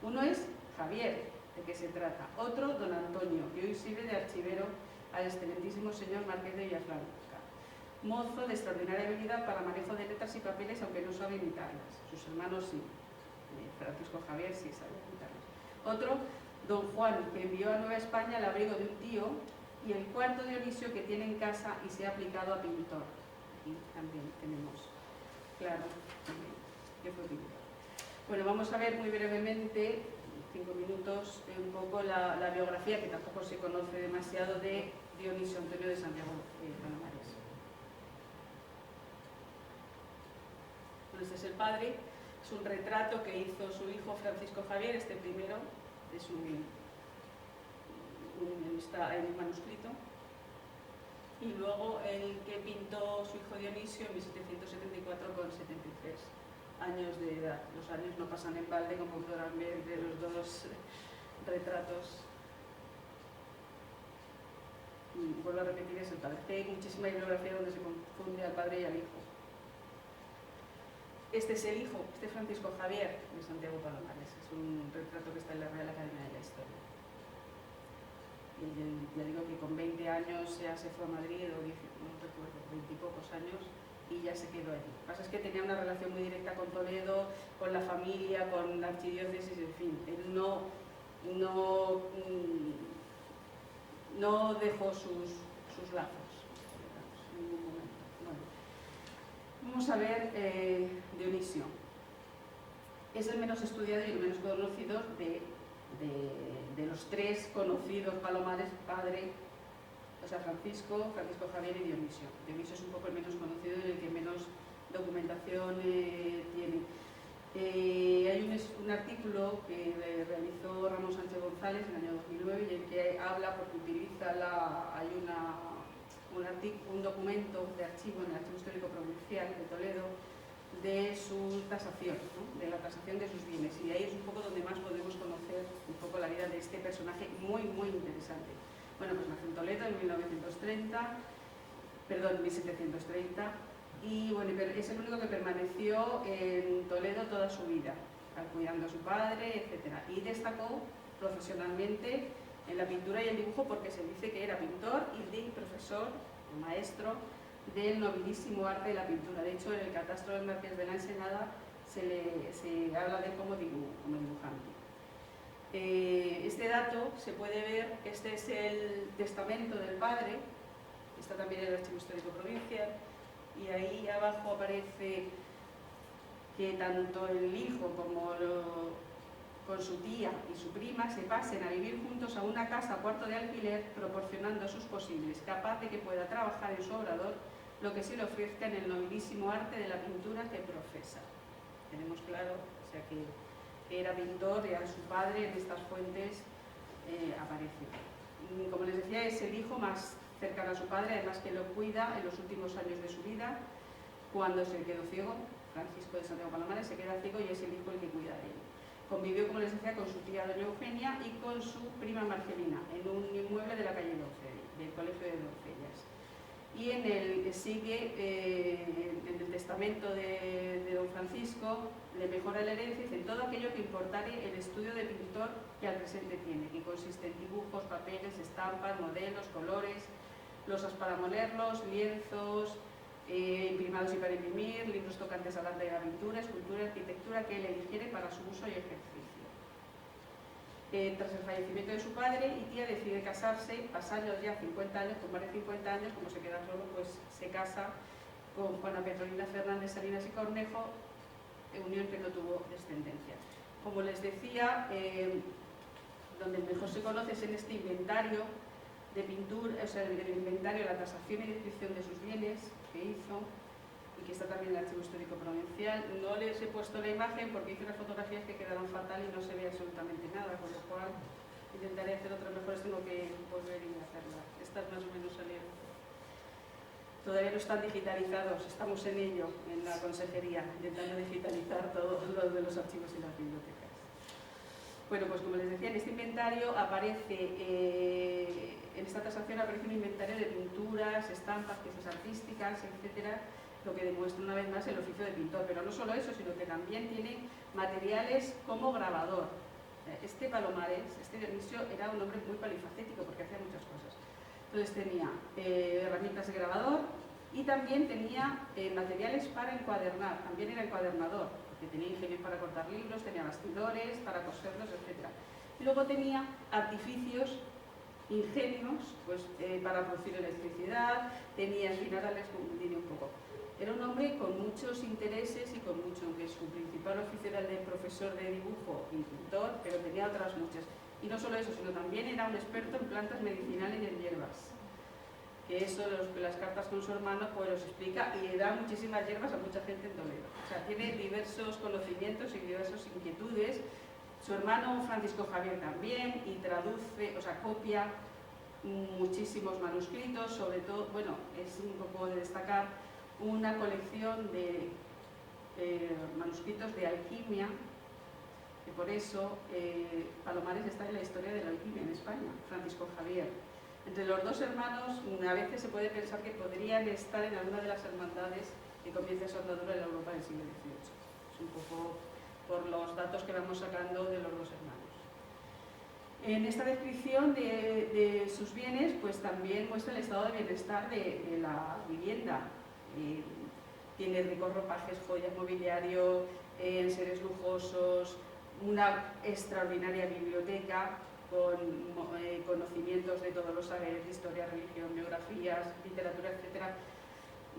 Uno es Javier, de que se trata, otro don Antonio, que hoy sirve de archivero al excelentísimo señor Marqués de Villafranca, mozo de extraordinaria habilidad para manejo de letras y papeles, aunque no sabe imitarlas. Sus hermanos sí, Francisco Javier sí sabe imitarlas. Otro, don Juan, que envió a Nueva España al abrigo de un tío, y el cuarto Dionisio, que tiene en casa y se ha aplicado a pintor. aquí también tenemos claro que fue pintor. Bueno, vamos a ver muy brevemente, 5 minutos, un poco la biografía, que tampoco se conoce demasiado, de Dionisio Antonio de Santiago Palomares. Bueno, este es el padre, es un retrato que hizo su hijo Francisco Javier, este primero, está en el manuscrito, y luego el que pintó su hijo Dionisio en 1774 con 73 años de edad. Los años no pasan en balde, como podrán ver de los dos retratos. Y vuelvo a repetir, es el padre. Hay muchísima bibliografía donde se confunde al padre y al hijo. Este es el hijo, este es Francisco Javier de Santiago Palomares. Es un retrato que está en la Real Academia de la Historia. Y ya digo que con 20 años ya se fue a Madrid, o 10, no recuerdo, 20 y pocos años, y ya se quedó allí. Lo que pasa es que tenía una relación muy directa con Toledo, con la familia, con la archidiócesis, en fin. Él no dejó sus lazos en ningún momento. Bueno, vamos a ver Dionisio. Es el menos estudiado y el menos conocido de los tres conocidos Palomares, padre, o sea, Francisco Javier y Dionisio. Dionisio es un poco el menos conocido y el que menos documentación tiene. Hay un artículo que realizó Ramón Sánchez González en el año 2009 y en que habla, porque utiliza hay un documento de archivo en el Archivo Histórico Provincial de Toledo de su tasación, ¿no? De la tasación de sus bienes, y ahí es un poco donde más podemos conocer un poco la vida de este personaje muy interesante. Bueno, pues nació en Toledo en 1730, y bueno, es el único que permaneció en Toledo toda su vida, cuidando a su padre, etc. Y destacó profesionalmente en la pintura y el dibujo porque se dice que era pintor y profesor o maestro del nobilísimo arte de la pintura. De hecho, en el catastro del Marqués de la Ensenada se habla de él como dibujante. Este dato se puede ver, este es el testamento del padre, está también en el Archivo Histórico Provincial, y ahí abajo aparece que tanto el hijo como con su tía y su prima se pasen a vivir juntos a una casa cuarto de alquiler, proporcionando a sus posibles, capaz de que pueda trabajar en su obrador lo que se le ofrezca en el nobilísimo arte de la pintura que profesa. Tenemos claro, o sea, que era pintor, y a su padre en estas fuentes aparece. Como les decía, es el hijo más cercano a su padre, además que lo cuida en los últimos años de su vida. Cuando se quedó ciego, Francisco de Santiago Palomares se queda ciego y es el hijo el que cuida de él. Convivió, como les decía, con su tía doña Eugenia y con su prima Marcelina en un inmueble de la calle 12, del Colegio de Doncellas. Y en el testamento de don Francisco le mejora la herencia, dice: en todo aquello que importare el estudio de pintor que al presente tiene, que consiste en dibujos, papeles, estampas, modelos, colores, losas para molerlos, lienzos, imprimados y para imprimir, libros tocantes al arte de la pintura, escultura, arquitectura, que él eligiere para su uso y ejercicio. Tras el fallecimiento de su padre y tía decide casarse, pasados ya 50 años, con más de 50 años, como se queda solo, pues se casa con Juana Petronila Fernández Salinas y Cornejo, unión que no tuvo descendencia. Como les decía, donde mejor se conoce es en este inventario de pintura, o sea, el inventario, la tasación y descripción de sus bienes que hizo, y que está también en el Archivo Histórico Provincial. No les he puesto la imagen porque hice unas fotografías que quedaron fatal y no se ve absolutamente nada, con lo cual intentaré hacer otras mejores, tengo que volver y hacerlas. Estas más o menos salieron. Todavía no están digitalizados, estamos en ello, en la consejería, intentando digitalizar todo lo de los archivos y las bibliotecas. Bueno, pues como les decía, en este inventario aparece, en esta tasación aparece un inventario de pinturas, estampas, piezas artísticas, etcétera, lo que demuestra una vez más el oficio de pintor. Pero no solo eso, sino que también tiene materiales como grabador. Este Palomares, este Dionisio, era un hombre muy polifacético porque hacía muchas cosas. Entonces tenía herramientas de grabador y también tenía materiales para encuadernar, también era encuadernador, porque tenía ingenios para cortar libros, tenía bastidores para coserlos, etc. Y luego tenía artificios ingenios pues, para producir electricidad, tenía espinarales, diré un poco. Era un hombre con muchos intereses y con mucho, aunque su principal oficio era el de profesor de dibujo y pintor, pero tenía otras muchas. Y no solo eso, sino también era un experto en plantas medicinales y en hierbas. Que eso, las cartas con su hermano, pues los explica y da muchísimas hierbas a mucha gente en Toledo. O sea, tiene diversos conocimientos y diversas inquietudes. Su hermano Francisco Javier también, y traduce, o sea, copia muchísimos manuscritos, sobre todo, bueno, es un poco de destacar una colección de manuscritos de alquimia, que por eso Palomares está en la historia de la alquimia en España, Francisco Javier. Entre los dos hermanos, a veces se puede pensar que podrían estar en alguna de las hermandades que comienza su andadura en la Europa del siglo XVIII. Es un poco por los datos que vamos sacando de los dos hermanos. En esta descripción de sus bienes, pues también muestra el estado de bienestar de la vivienda. Tiene ricos ropajes, joyas, mobiliario, enseres lujosos, una extraordinaria biblioteca con conocimientos de todos los saberes, historia, religión, biografías, literatura, etc.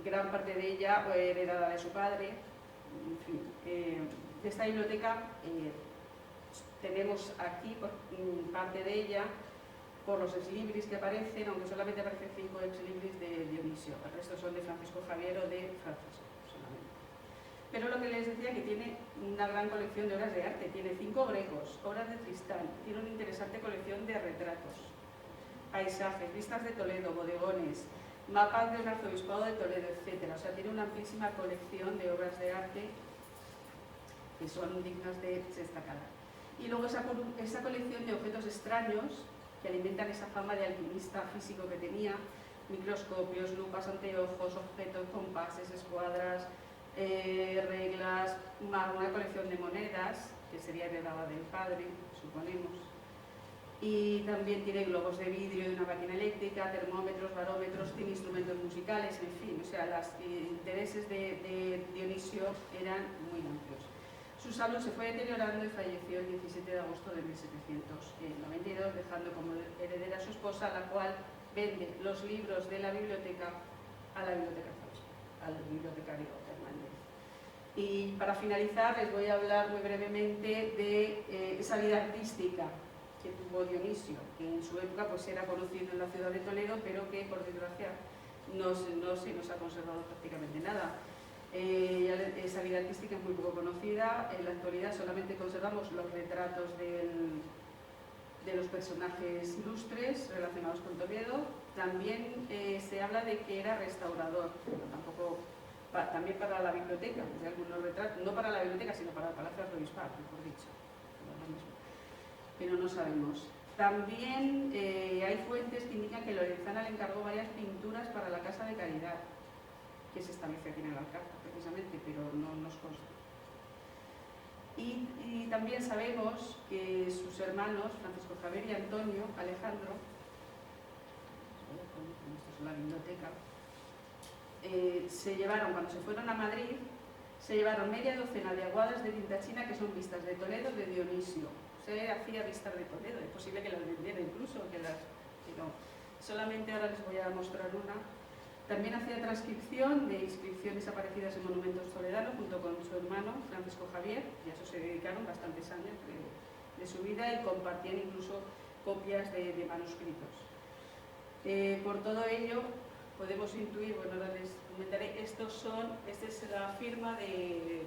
Gran parte de ella heredada de su padre. En fin, de esta biblioteca tenemos aquí parte de ella por los exlibris que aparecen, aunque solamente aparecen 5 exlibris de Dionisio, el resto son de Francisco Javier o de Francisco solamente. Pero lo que les decía, que tiene una gran colección de obras de arte, tiene 5 grecos, obras de Tristán, tiene una interesante colección de retratos, paisajes, vistas de Toledo, bodegones, mapas de un arzobispado de Toledo, etc. O sea, tiene una amplísima colección de obras de arte que son dignas de destacar. Y luego esa colección de objetos extraños que alimentan esa fama de alquimista físico que tenía, microscopios, lupas, anteojos, objetos, compases, escuadras, reglas, una colección de monedas, que sería heredada del padre, suponemos. Y también tiene globos de vidrio y una máquina eléctrica, termómetros, barómetros, tiene instrumentos musicales, en fin, o sea, los intereses de Dionisio eran muy amplios. Su salud se fue deteriorando y falleció el 17 de agosto de 1792, dejando como heredera a su esposa, la cual vende los libros de la biblioteca a la biblioteca al bibliotecario Hernández. Y para finalizar les voy a hablar muy brevemente de esa vida artística que tuvo Dionisio, que en su época pues era conocido en la ciudad de Toledo, pero que por desgracia no se nos ha conservado prácticamente nada. Esa vida artística es muy poco conocida. En la actualidad solamente conservamos los retratos de los personajes ilustres relacionados con Toledo. También se habla de que era restaurador, pero tampoco, también para la biblioteca, de algunos retratos, no para la biblioteca, sino para el Palacio Arzobispal, mejor dicho, pero no sabemos. También hay fuentes que indican que Lorenzana le encargó varias pinturas para la Casa de Caridad, que se establece aquí en el Alcázar, precisamente, pero no nos consta. Y también sabemos que sus hermanos, Francisco Javier y Antonio Alejandro, esto es la biblioteca, se llevaron, cuando se fueron a Madrid, se llevaron media docena de aguadas de tinta china que son vistas de Toledo, de Dionisio. Se hacía vistas de Toledo, es posible que las vendiera incluso, pero solamente ahora les voy a mostrar una. También hacía transcripción de inscripciones aparecidas en monumentos toledanos junto con su hermano Francisco Javier, y a eso se dedicaron bastantes años de su vida y compartían incluso copias de manuscritos. Por todo ello, podemos intuir, bueno, ahora les comentaré, esta es la firma de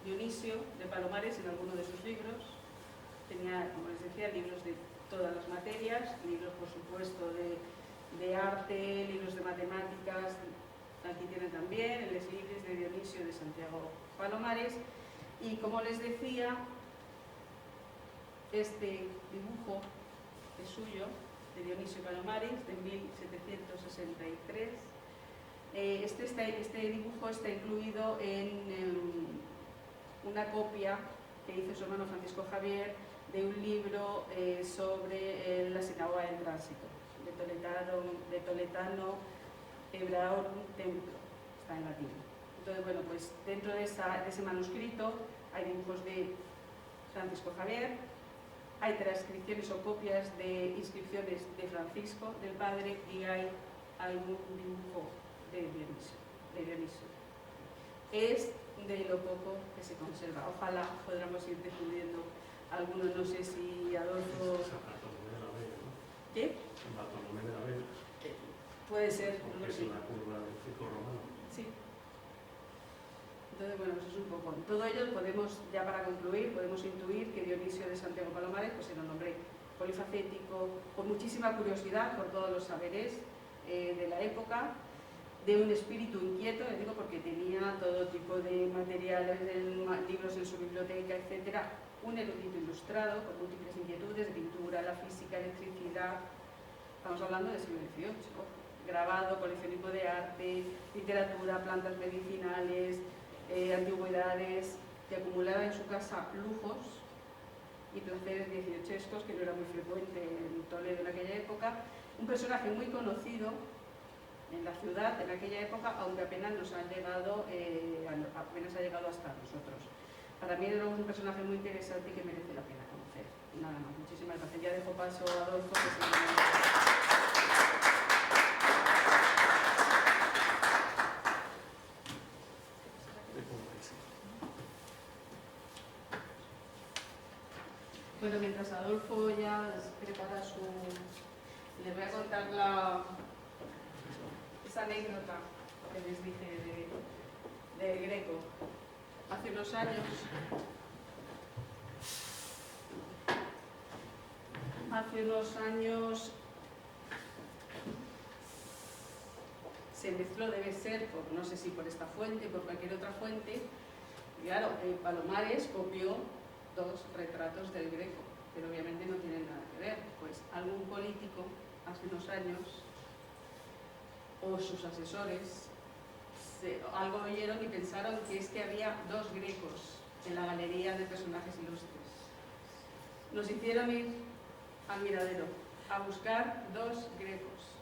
Dionisio de Palomares en alguno de sus libros. Tenía, como les decía, libros de todas las materias, libros por supuesto de arte, libros de matemáticas, aquí tienen también el Exlibris de Dionisio de Santiago Palomares, y como les decía, este dibujo es suyo, de Dionisio Palomares, de 1763. Este dibujo está incluido en una copia que hizo su hermano Francisco Javier de un libro sobre la sinagoga del tránsito, de Toletano Hebraorum Templo, está en latín. Entonces, bueno, pues dentro de ese manuscrito hay dibujos de Francisco Javier, hay transcripciones o copias de inscripciones de Francisco, del padre, y hay algún dibujo de Dionisio. Es de lo poco que se conserva. Ojalá podamos ir difundiendo algunos, no sé si Adolfo... San Bartolomé de la Vega, ¿no? ¿Qué? San Bartolomé de la Vega. Puede ser, no Porque lo es sé. una curva del circo romano. Sí. Entonces, bueno, eso es un poco. Todo ello podemos, ya para concluir, podemos intuir que Dionisio de Santiago Palomares pues era un hombre polifacético, con muchísima curiosidad por todos los saberes de la época, de un espíritu inquieto, les digo, porque tenía todo tipo de materiales, libros en su biblioteca, etcétera. Un erudito ilustrado, con múltiples inquietudes de pintura, la física, electricidad. Estamos hablando del siglo XVIII. Grabado, coleccionismo de arte, literatura, plantas medicinales, antigüedades, que acumulaba en su casa lujos y placeres dieciochescos, que no era muy frecuente en Toledo en aquella época. Un personaje muy conocido en la ciudad en aquella época, aunque apenas nos ha llegado, apenas ha llegado hasta nosotros. Para mí era un personaje muy interesante y que merece la pena conocer. Nada más, muchísimas gracias. Ya dejo paso a Adolfo, que Bueno, mientras Adolfo ya prepara su... Les voy a contar esa anécdota que les dije de Greco. Hace unos años se mezcló, debe ser, no sé si por esta fuente, por cualquier otra fuente, y claro, Palomares copió 2 retratos del Greco, pero obviamente no tienen nada que ver. Pues algún político hace unos años o sus asesores algo oyeron y pensaron que es que había 2 Grecos en la galería de personajes ilustres. Nos hicieron ir al miradero a buscar 2 Grecos.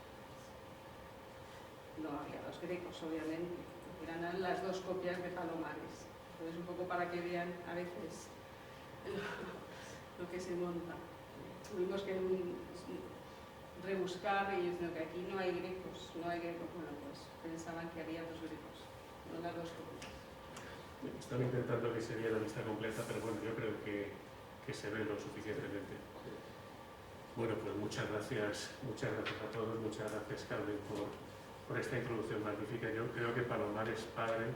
No había 2 Grecos, obviamente, eran las 2 copias de Palomares. Entonces, un poco para que vean a veces lo que se monta. Tuvimos que rebuscar y diciendo que aquí no hay Grecos, bueno, pues pensaban que había 2 Grecos, no las 2 copias. Están intentando que se vea la lista completa, pero bueno, yo creo que se ve lo suficientemente. Bueno, pues muchas gracias a todos, muchas gracias Carmen por esta introducción magnífica. Yo creo que Palomares padre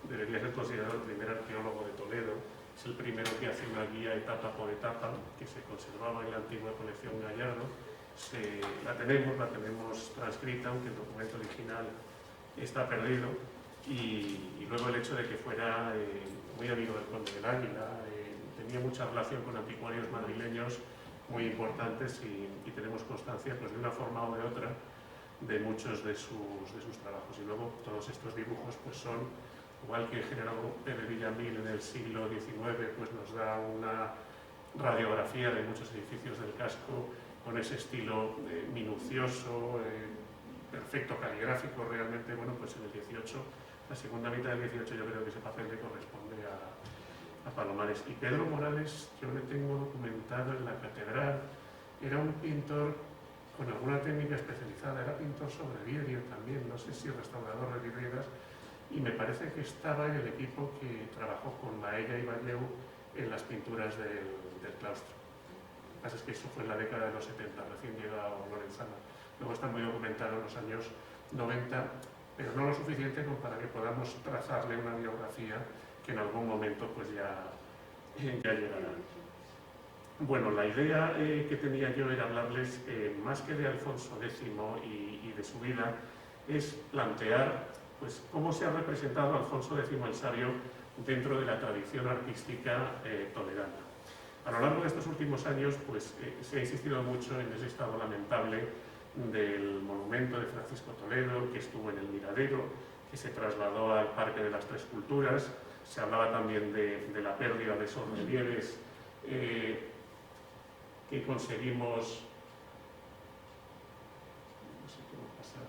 debería ser considerado el primer arqueólogo de Toledo. Es el primero que hace una guía etapa por etapa que se conservaba en la antigua colección Gallardo. La tenemos transcrita, aunque el documento original está perdido. Y luego el hecho de que fuera muy amigo del Conde del Águila, tenía mucha relación con anticuarios madrileños muy importantes y tenemos constancia pues, de una forma o de otra de muchos de sus trabajos. Y luego todos estos dibujos pues, son, igual que generó Pere Villamil en el siglo XIX, pues nos da una radiografía de muchos edificios del casco con ese estilo minucioso, perfecto, caligráfico realmente. Bueno, pues en el 18, la segunda mitad del 18 yo creo que ese papel le corresponde a Palomares. Y Pedro Morales, yo le tengo documentado en la catedral, era un pintor con alguna técnica especializada, era pintor sobre vidrio también, no sé si restaurador de vidrieras, y me parece que estaba en el equipo que trabajó con Baella y Batlleu en las pinturas del claustro. Lo que pasa es que eso fue en la década de los 70, recién llegado Lorenzana. Luego está muy documentado en los años 90, pero no lo suficiente como para que podamos trazarle una biografía que en algún momento pues ya llegará. Bueno, la idea que tenía yo era hablarles, más que de Alfonso X y de su vida, es plantear pues, cómo se ha representado Alfonso X el Sabio dentro de la tradición artística toledana. A lo largo de estos últimos años pues, se ha insistido mucho en ese estado lamentable del monumento de Francisco Toledo, que estuvo en el Miradero, que se trasladó al Parque de las Tres Culturas. Se hablaba también de la pérdida de esos relieves que conseguimos, no sé cómo pasar,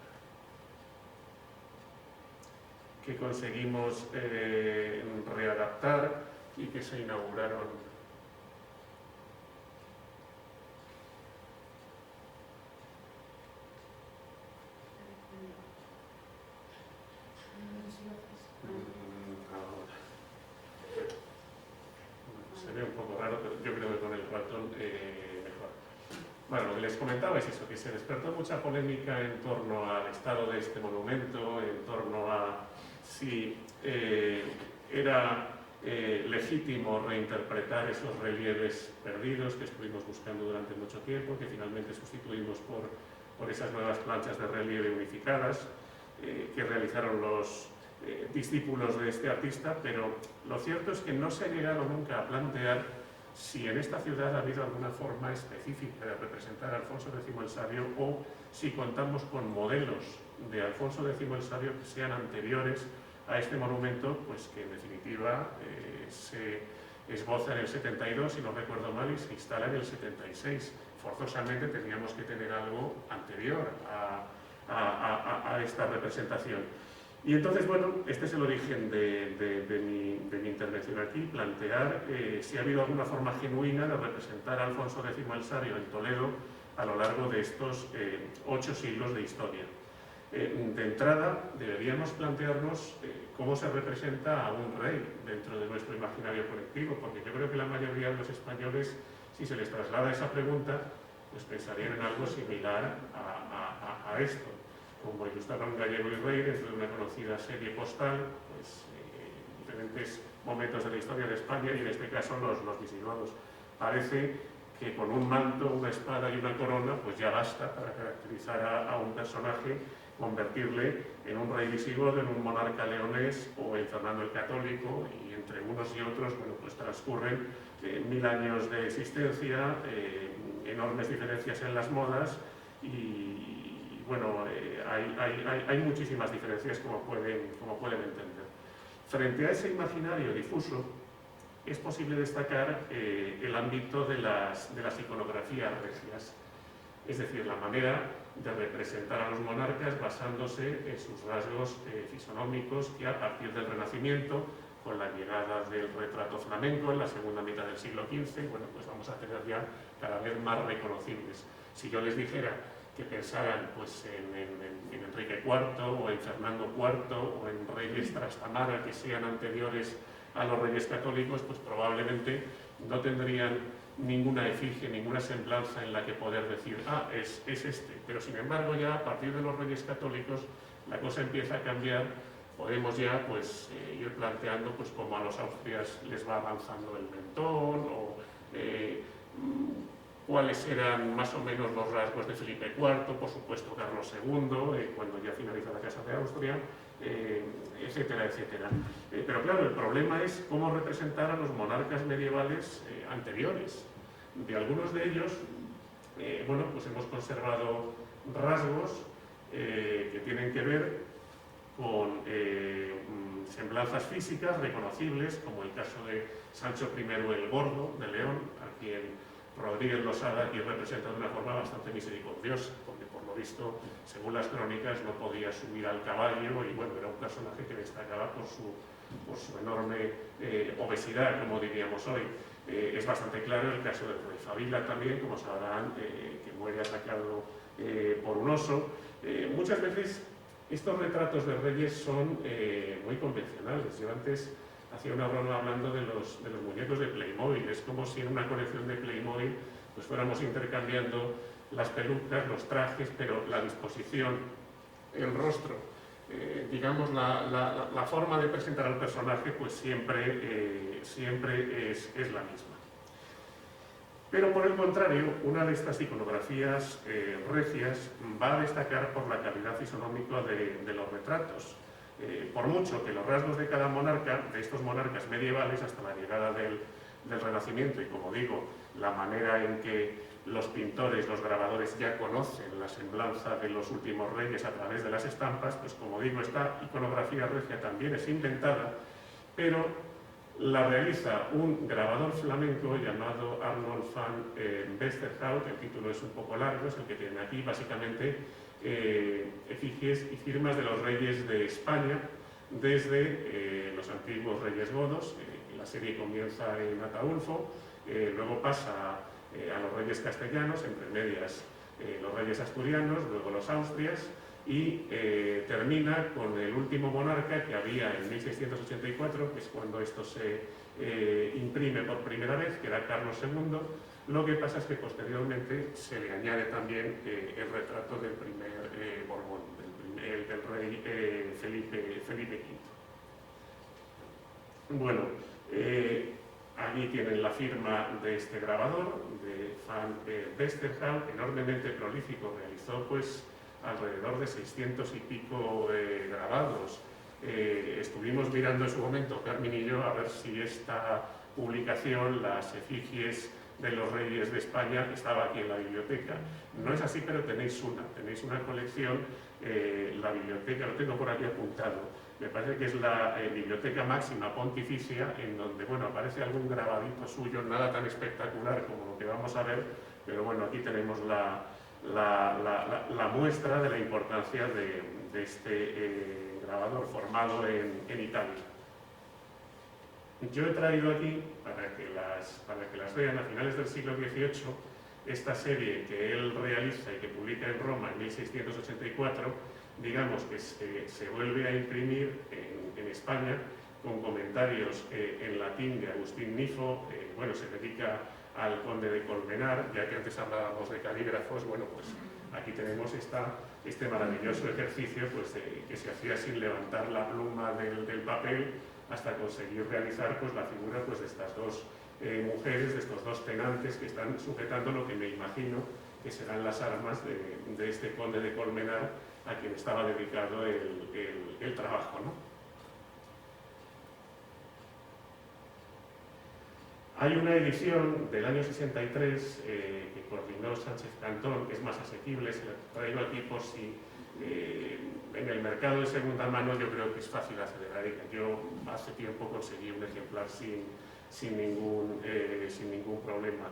que conseguimos readaptar y que se inauguraron Bueno, lo que les comentaba es eso, que se despertó mucha polémica en torno al estado de este monumento, en torno a si era legítimo reinterpretar esos relieves perdidos que estuvimos buscando durante mucho tiempo, que finalmente sustituimos por esas nuevas planchas de relieve unificadas que realizaron los discípulos de este artista, pero lo cierto es que no se ha llegado nunca a plantear si en esta ciudad ha habido alguna forma específica de representar a Alfonso X el Sabio o si contamos con modelos de Alfonso X el Sabio que sean anteriores a este monumento, pues que en definitiva se esboza en el 72, si no recuerdo mal, y se instala en el 76. Forzosamente teníamos que tener algo anterior a esta representación. Y entonces, bueno, este es el origen de mi intervención aquí, plantear si ha habido alguna forma genuina de representar a Alfonso X el Sabio en Toledo a lo largo de estos 8 siglos de historia. De entrada, deberíamos plantearnos cómo se representa a un rey dentro de nuestro imaginario colectivo, porque yo creo que la mayoría de los españoles, si se les traslada esa pregunta, pues pensarían en algo similar a esto. Como ilustraron Gallego y Rey dentro de una conocida serie postal, pues diferentes momentos de la historia de España y en este caso los visigodos. Parece que con un manto, una espada y una corona, pues ya basta para caracterizar a un personaje, convertirle en un rey visigodo, en un monarca leonés o en Fernando el Católico, y entre unos y otros, bueno, pues transcurren 1000 años de existencia, enormes diferencias en las modas y bueno, hay muchísimas diferencias como pueden entender. Frente a ese imaginario difuso, es posible destacar el ámbito de las iconografías regias, es decir, la manera de representar a los monarcas basándose en sus rasgos fisonómicos que a partir del Renacimiento, con la llegada del retrato flamenco en la segunda mitad del siglo XV, bueno, pues vamos a tener ya cada vez más reconocibles. Si yo les dijera que pensaran pues, en Enrique IV o en Fernando IV o en reyes Trastamara que sean anteriores a los reyes católicos, pues probablemente no tendrían ninguna efigie, ninguna semblanza en la que poder decir, ah, es este. Pero sin embargo ya a partir de los reyes católicos la cosa empieza a cambiar, podemos ya pues, ir planteando pues, cómo a los austrias les va avanzando el mentón o cuáles eran más o menos los rasgos de Felipe IV, por supuesto Carlos II, cuando ya finaliza la Casa de Austria, etcétera, etcétera. Pero claro, el problema es cómo representar a los monarcas medievales anteriores. De algunos de ellos, bueno, pues hemos conservado rasgos que tienen que ver con semblanzas físicas reconocibles, como el caso de Sancho I el Gordo de León, a quien Rodríguez Losada aquí representa de una forma bastante misericordiosa, porque por lo visto, según las crónicas, no podía subir al caballo y bueno, era un personaje que destacaba por su enorme obesidad, como diríamos hoy. Es bastante claro el caso del rey Fabila también, como sabrán, que muere atacado por un oso. Muchas veces estos retratos de reyes son muy convencionales. Yo antes hacía una broma hablando de los muñecos de Playmobil. Es como si en una colección de Playmobil pues fuéramos intercambiando las pelucas, los trajes, pero la disposición, el rostro, digamos la forma de presentar al personaje pues siempre es la misma. Pero por el contrario, una de estas iconografías regias va a destacar por la calidad fisonómica de los retratos. Por mucho que los rasgos de cada monarca, de estos monarcas medievales hasta la llegada del Renacimiento, y como digo, la manera en que los pintores, los grabadores ya conocen la semblanza de los últimos reyes a través de las estampas, pues como digo, esta iconografía regia también es inventada, pero la realiza un grabador flamenco llamado Arnold van Westerhout. El título es un poco largo, es el que tienen aquí, básicamente efigies y firmas de los reyes de España desde los antiguos reyes godos. La serie comienza en Ataulfo, luego pasa a los reyes castellanos, entre medias los reyes asturianos, luego los austrias, y termina con el último monarca que había en 1684, que es cuando esto se imprime por primera vez, que era Carlos II, Lo que pasa es que posteriormente se le añade también el retrato del primer Borbón, del rey Felipe V. Bueno, aquí tienen la firma de este grabador, de Van Westerham, enormemente prolífico, realizó pues alrededor de 600 y pico grabados. Estuvimos mirando en su momento, Carmen y yo, a ver si esta publicación, las efigies de los reyes de España, estaba aquí en la biblioteca. No es así, pero tenéis una colección, la biblioteca, lo tengo por aquí apuntado, me parece que es la Biblioteca Máxima Pontificia, en donde, bueno, aparece algún grabadito suyo, nada tan espectacular como lo que vamos a ver, pero bueno, aquí tenemos la muestra de la importancia de este grabador formado en Italia. Yo he traído aquí, para que las vean, a finales del siglo XVIII, esta serie que él realiza y que publica en Roma en 1684, digamos que se vuelve a imprimir en España con comentarios en latín de Agustín Nifo. Bueno, se dedica al conde de Colmenar, ya que antes hablábamos de calígrafos. Bueno, pues aquí tenemos este maravilloso ejercicio pues, que se hacía sin levantar la pluma del papel, hasta conseguir realizar pues, la figura pues, de estas dos mujeres, de estos dos tenantes que están sujetando lo que me imagino que serán las armas de este conde de Colmenar, a quien estaba dedicado el trabajo, ¿no? Hay una edición del año 63 que coordinó Sánchez Cantón, que es más asequible, se la traigo aquí por si en el mercado de segunda mano yo creo que es fácil acceder a ella. Yo hace tiempo conseguí un ejemplar sin ningún problema.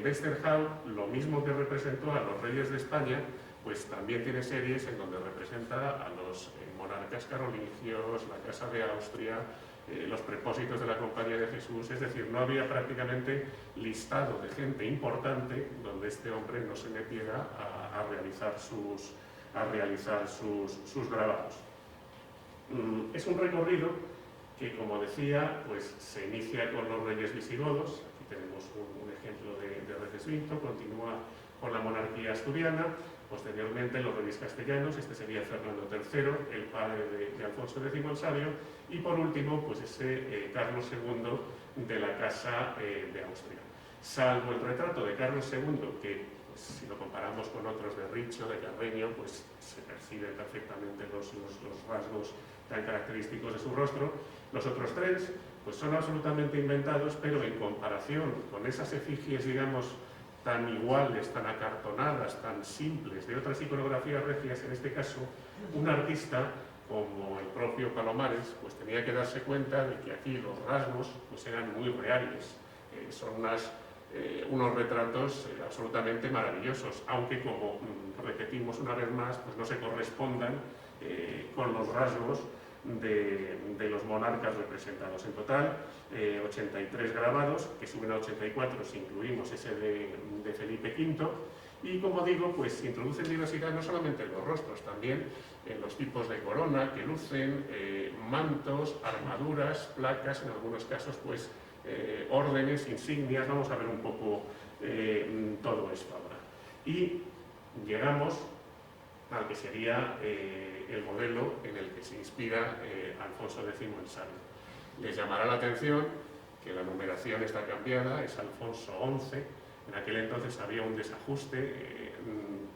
Westerham, lo mismo que representó a los reyes de España, pues también tiene series en donde representa a los monarcas carolingios, la Casa de Austria, los prepósitos de la Compañía de Jesús. Es decir, no había prácticamente listado de gente importante donde este hombre no se metiera a realizar sus grabados. Es un recorrido que, como decía, pues se inicia con los reyes visigodos. Aquí tenemos un ejemplo de Recesvinto, continúa con la monarquía asturiana, posteriormente los reyes castellanos, este sería Fernando III, el padre de Alfonso X el Sabio, y por último, pues ese Carlos II de la Casa de Austria. Salvo el retrato de Carlos II, que pues, si lo comparamos con otros de Richo, de Carreño, pues se perciben perfectamente los rasgos tan característicos de su rostro. Los otros tres pues son absolutamente inventados, pero en comparación con esas efigies, digamos, tan iguales, tan acartonadas, tan simples de otras iconografías regias, en este caso, un artista como el propio Palomares, pues tenía que darse cuenta de que aquí los rasgos pues eran muy reales. Son unos retratos absolutamente maravillosos, aunque como repetimos una vez más, pues no se correspondan con los rasgos de los monarcas representados. En total, 83 grabados, que suben a 84 si incluimos ese de Felipe V, y como digo, pues introducen diversidad no solamente en los rostros, también en los tipos de corona que lucen, mantos, armaduras, placas, en algunos casos pues órdenes, insignias. Vamos a ver un poco todo esto ahora. Y llegamos al que sería el modelo en el que se inspira Alfonso X el Sabio. Les llamará la atención que la numeración está cambiada, es Alfonso XI. En aquel entonces había un desajuste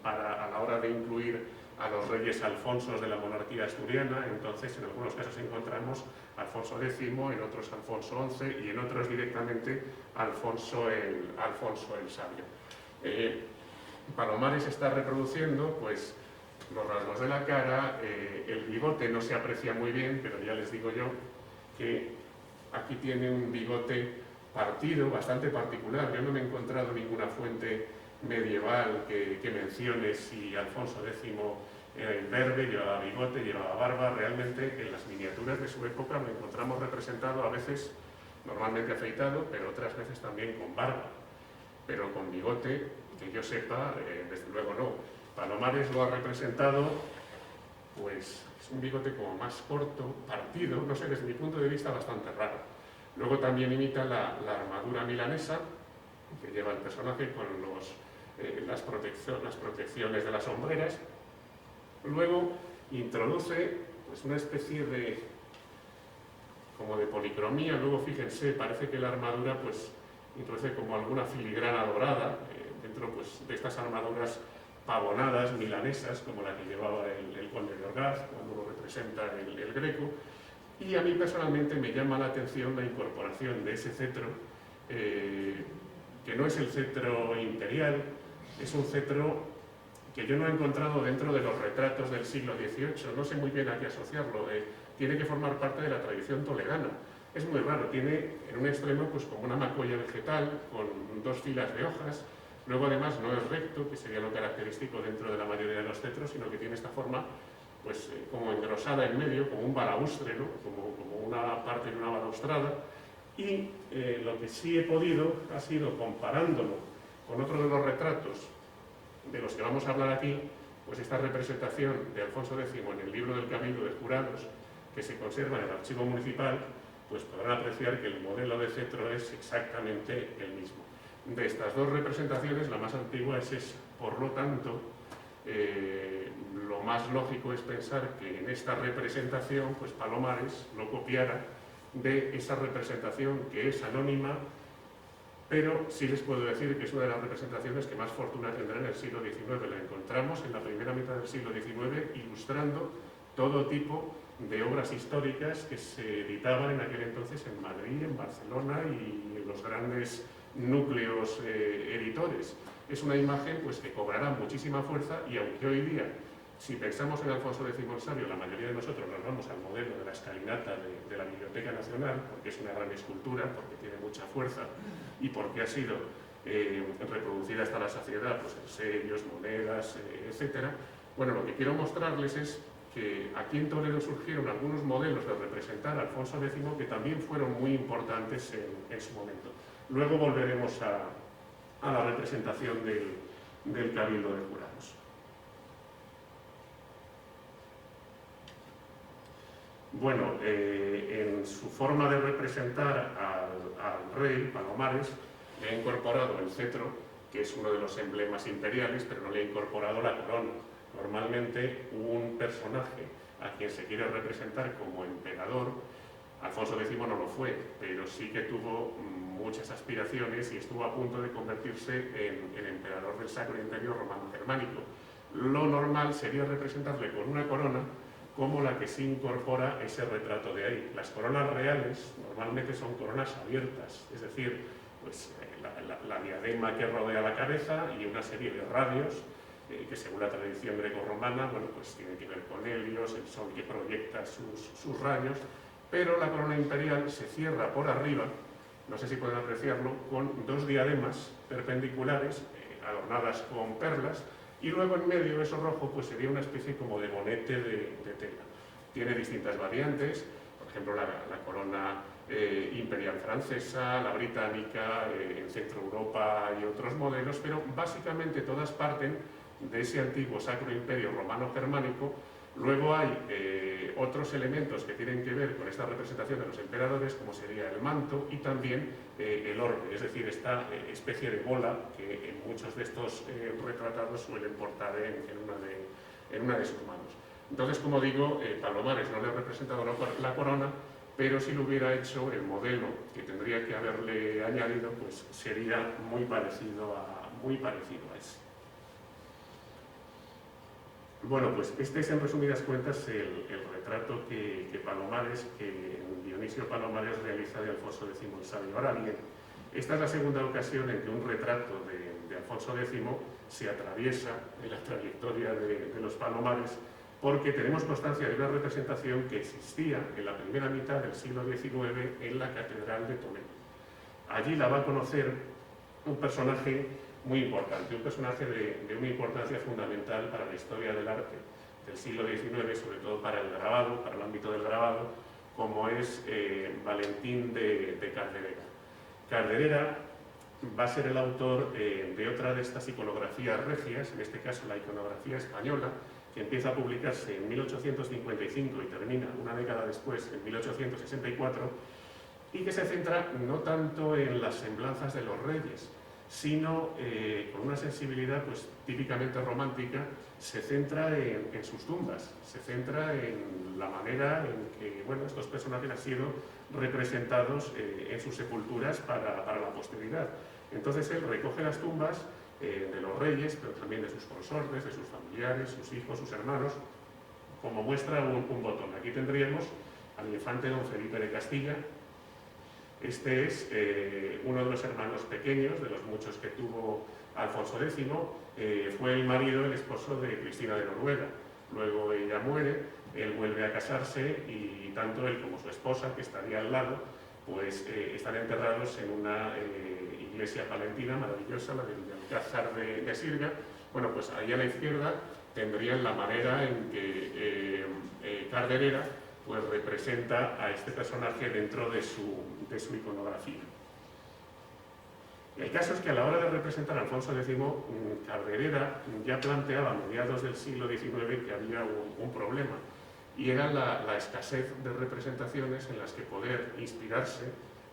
a la hora de incluir a los reyes Alfonsos de la monarquía asturiana. Entonces, en algunos casos encontramos Alfonso X, en otros Alfonso XI y en otros directamente Alfonso el Sabio. Palomares está reproduciendo pues los rasgos de la cara, el bigote no se aprecia muy bien, pero ya les digo yo que aquí tiene un bigote partido, bastante particular. Yo no me he encontrado ninguna fuente medieval que mencione si Alfonso X era imberbe, llevaba bigote, llevaba barba. Realmente en las miniaturas de su época lo encontramos representado a veces normalmente afeitado, pero otras veces también con barba, pero con bigote, que yo sepa, desde luego no. Palomares lo ha representado, pues es un bigote como más corto, partido, no sé, desde mi punto de vista bastante raro. Luego también imita la armadura milanesa, que lleva el personaje con las protecciones de las sombreras. Luego introduce pues, una especie como de policromía. Luego fíjense, parece que la armadura pues, introduce como alguna filigrana dorada dentro pues, de estas armaduras pavonadas, milanesas, como la que llevaba el conde de Orgaz cuando lo representa el Greco. Y a mí personalmente me llama la atención la incorporación de ese cetro, que no es el cetro imperial, es un cetro que yo no he encontrado dentro de los retratos del siglo XVIII, no sé muy bien a qué asociarlo, tiene que formar parte de la tradición toledana. Es muy raro, tiene en un extremo pues, como una macolla vegetal con 2 filas de hojas, luego además no es recto, que sería lo característico dentro de la mayoría de los cetros, sino que tiene esta forma pues, como engrosada en medio, como un balaustre, ¿no? como una parte de una balaustrada, y lo que sí he podido ha sido comparándolo con otro de los retratos de los que vamos a hablar aquí, pues esta representación de Alfonso X en el libro del Cabildo de Jurados, que se conserva en el archivo municipal, pues podrán apreciar que el modelo de cetro es exactamente el mismo. De estas 2 representaciones, la más antigua es esa. Por lo tanto, lo más lógico es pensar que en esta representación, pues Palomares lo copiara de esa representación que es anónima, pero sí les puedo decir que es una de las representaciones que más fortuna tendrá en el siglo XIX. La encontramos en la primera mitad del siglo XIX ilustrando todo tipo de obras históricas que se editaban en aquel entonces en Madrid, en Barcelona y en los grandes núcleos editores. Es una imagen pues, que cobrará muchísima fuerza y aunque hoy día, si pensamos en Alfonso X el Sabio, la mayoría de nosotros nos vamos al modelo de la escalinata de la Biblioteca Nacional, porque es una gran escultura, porque tiene mucha fuerza y porque ha sido reproducida hasta la saciedad pues, en sellos, monedas, etc. Bueno, lo que quiero mostrarles es que aquí en Toledo surgieron algunos modelos de representar a Alfonso X que también fueron muy importantes en su momento. Luego volveremos a la representación del Cabildo de Jurados. Bueno, en su forma de representar al rey Palomares, le ha incorporado el cetro, que es uno de los emblemas imperiales, pero no le ha incorporado la corona. Normalmente un personaje a quien se quiere representar como emperador, Alfonso X no lo fue, pero sí que tuvo muchas aspiraciones y estuvo a punto de convertirse en emperador del Sacro Imperio Romano Germánico. Lo normal sería representarle con una corona como la que se incorpora ese retrato de ahí. Las coronas reales normalmente son coronas abiertas, es decir, pues, la diadema que rodea la cabeza y una serie de radios que según la tradición grecorromana, bueno, pues tiene que ver con Helios, el sol que proyecta sus rayos, pero la corona imperial se cierra por arriba, no sé si pueden apreciarlo, con 2 diademas perpendiculares adornadas con perlas, y luego en medio eso rojo pues sería una especie como de bonete de tela. Tiene distintas variantes, por ejemplo la corona imperial francesa, la británica, en Centro Europa y otros modelos, pero básicamente todas parten de ese antiguo Sacro Imperio Romano Germánico. Luego hay otros elementos que tienen que ver con esta representación de los emperadores, como sería el manto y también el orbe, es decir, esta especie de bola que en muchos de estos retratados suelen portar en una de sus manos. Entonces, como digo, Palomares no le ha representado la corona, pero si lo hubiera hecho, el modelo que tendría que haberle añadido pues sería muy parecido a ese. Bueno, pues este es en resumidas cuentas el retrato que Dionisio Palomares realiza de Alfonso X el Sabio. Ahora bien, esta es la segunda ocasión en que un retrato de Alfonso X se atraviesa en la trayectoria de los Palomares, porque tenemos constancia de una representación que existía en la primera mitad del siglo XIX en la Catedral de Toledo. Allí la va a conocer un personaje muy importante, un personaje de una importancia fundamental para la historia del arte del siglo XIX, sobre todo para el grabado, para el ámbito del grabado, como es Valentín de Calderera. Calderera va a ser el autor de otra de estas iconografías regias, en este caso la iconografía española, que empieza a publicarse en 1855 y termina una década después, en 1864, y que se centra no tanto en las semblanzas de los reyes, sino con una sensibilidad pues, típicamente romántica, se centra en sus tumbas, se centra en la manera en que bueno, estos personajes han sido representados en sus sepulturas para la posteridad. Entonces él recoge las tumbas de los reyes, pero también de sus consortes, de sus familiares, sus hijos, sus hermanos, como muestra un botón. Aquí tendríamos al infante don Felipe de Castilla. Este es uno de los hermanos pequeños, de los muchos que tuvo Alfonso X, fue el marido, el esposo de Cristina de Noruega. Luego ella muere, él vuelve a casarse y tanto él como su esposa, que estaría al lado, pues están enterrados en una iglesia palentina maravillosa, la del Alcázar de Sirga. Bueno, pues ahí a la izquierda tendrían la manera en que Carderera pues representa a este personaje dentro de su iconografía. El caso es que a la hora de representar a Alfonso X, Carderera ya planteaba a mediados del siglo XIX que había un problema, y era la escasez de representaciones en las que poder inspirarse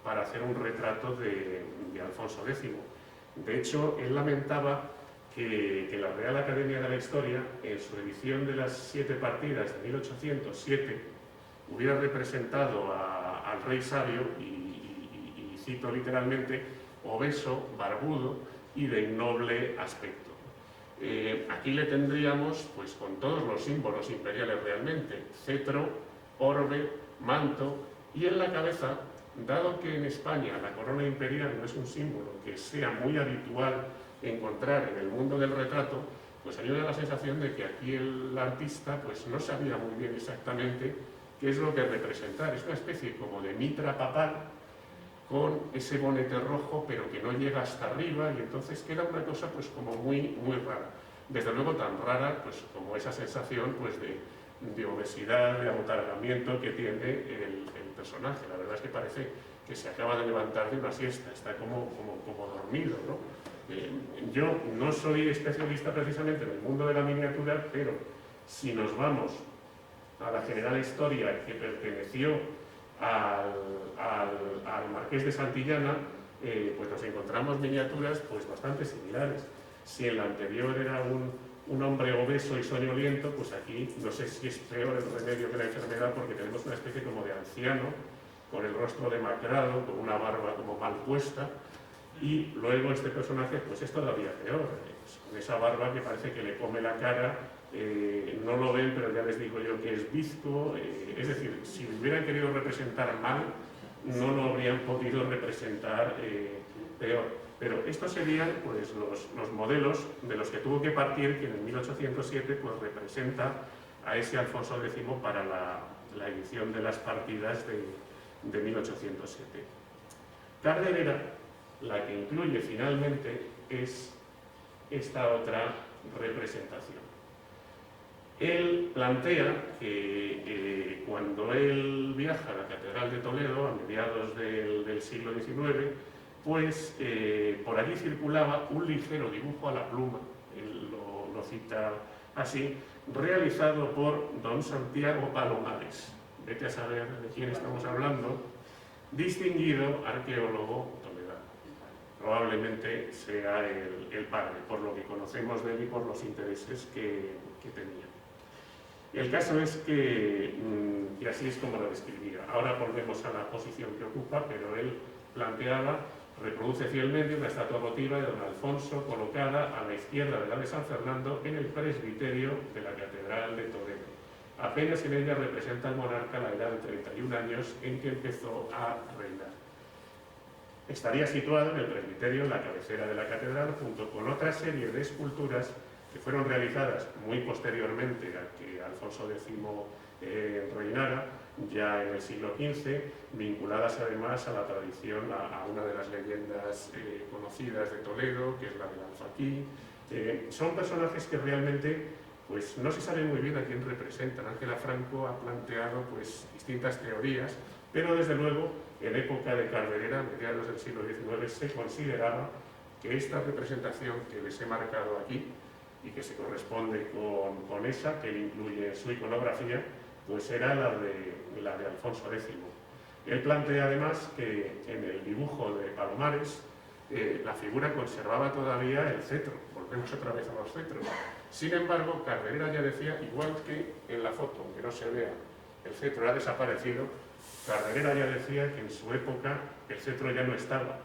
para hacer un retrato de Alfonso X. De hecho, él lamentaba que la Real Academia de la Historia, en su edición de las 7 partidas de 1807, hubiera representado al rey sabio, y cito literalmente, obeso, barbudo y de innoble aspecto. Aquí le tendríamos pues, con todos los símbolos imperiales realmente, cetro, orbe, manto, y en la cabeza, dado que en España la corona imperial no es un símbolo que sea muy habitual encontrar en el mundo del retrato, pues a mí me da la sensación de que aquí el artista pues, no sabía muy bien exactamente qué es lo que representar. Es una especie como de mitra papal con ese bonete rojo, pero que no llega hasta arriba, y entonces queda una cosa pues como muy rara. Desde luego tan rara pues como esa sensación pues de obesidad, de abotargamiento que tiene el personaje. La verdad es que parece que se acaba de levantar de una siesta, está como dormido, ¿no? Yo no soy especialista precisamente en el mundo de la miniatura, pero si nos vamos a la General Historia que perteneció al Marqués de Santillana, pues nos encontramos miniaturas pues bastante similares. Si en la anterior era un hombre obeso y soñoliento, pues aquí no sé si es peor el remedio que la enfermedad, porque tenemos una especie como de anciano, con el rostro demacrado, con una barba como mal puesta, y luego este personaje pues es todavía peor, con esa barba que parece que le come la cara. No lo ven, pero ya les digo yo que es bizco, es decir, si lo hubieran querido representar mal, no lo habrían podido representar peor. Pero estos serían pues, los modelos de los que tuvo que partir, que en 1807 pues, representa a ese Alfonso X para la edición de las partidas de 1807. Carderera, la que incluye finalmente, es esta otra representación. Él plantea que cuando él viaja a la Catedral de Toledo a mediados del siglo XIX, pues por allí circulaba un ligero dibujo a la pluma, él lo cita así, realizado por don Santiago Palomares. Vete a saber de quién estamos hablando, distinguido arqueólogo toledano. Probablemente sea el padre, por lo que conocemos de él y por los intereses que tenía. El caso es que, y así es como lo describía. Ahora volvemos a la posición que ocupa, pero él planteaba, reproduce fielmente una estatua votiva de don Alfonso colocada a la izquierda de la de San Fernando en el presbiterio de la Catedral de Toledo. Apenas en ella representa al monarca la edad de 31 años en que empezó a reinar. Estaría situado en el presbiterio, en la cabecera de la catedral, junto con otra serie de esculturas que fueron realizadas muy posteriormente a que Alfonso X reinara, ya en el siglo XV, vinculadas además a la tradición, a una de las leyendas conocidas de Toledo, que es la del Alfaquí. Son personajes que realmente pues, no se sabe muy bien a quién representan. Ángela Franco ha planteado pues, distintas teorías, pero desde luego en época de Carderera, a mediados del siglo XIX, se consideraba que esta representación que les he marcado aquí y que se corresponde con esa que él incluye en su iconografía, pues era la de Alfonso X. Él plantea además que en el dibujo de Palomares la figura conservaba todavía el cetro. Volvemos otra vez a los cetros. Sin embargo, Carderera ya decía, igual que en la foto, aunque no se vea, el cetro ha desaparecido, Carderera ya decía que en su época el cetro ya no estaba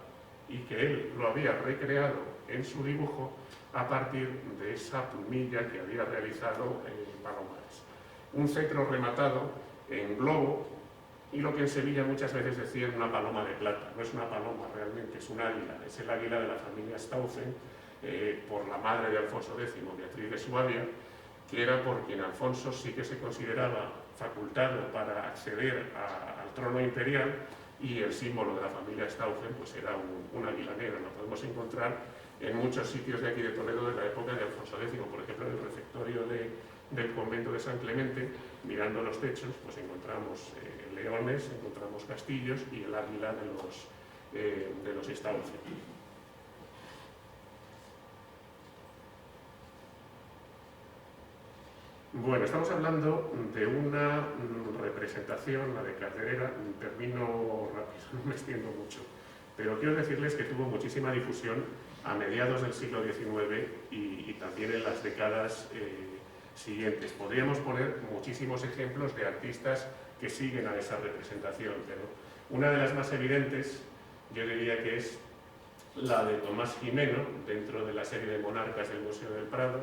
y que él lo había recreado en su dibujo a partir de esa plumilla que había realizado Palomares. Un cetro rematado en globo y lo que en Sevilla muchas veces decían una paloma de plata. No es una paloma realmente, es un águila, es el águila de la familia Stauffen, por la madre de Alfonso X, Beatriz de Suabia, que era por quien Alfonso sí que se consideraba facultado para acceder al trono imperial, y el símbolo de la familia Stauffen pues era un águila negra. Lo podemos encontrar en muchos sitios de aquí de Toledo de la época de Alfonso X, por ejemplo en el refectorio del convento de San Clemente, mirando los techos, pues encontramos leones, encontramos castillos y el águila de los Stauffen. Bueno, estamos hablando de una representación, la de Carderera, termino rápido, no me extiendo mucho, pero quiero decirles que tuvo muchísima difusión a mediados del siglo XIX y también en las décadas siguientes. Podríamos poner muchísimos ejemplos de artistas que siguen a esa representación, pero una de las más evidentes yo diría que es la de Tomás Jimeno, dentro de la serie de monarcas del Museo del Prado,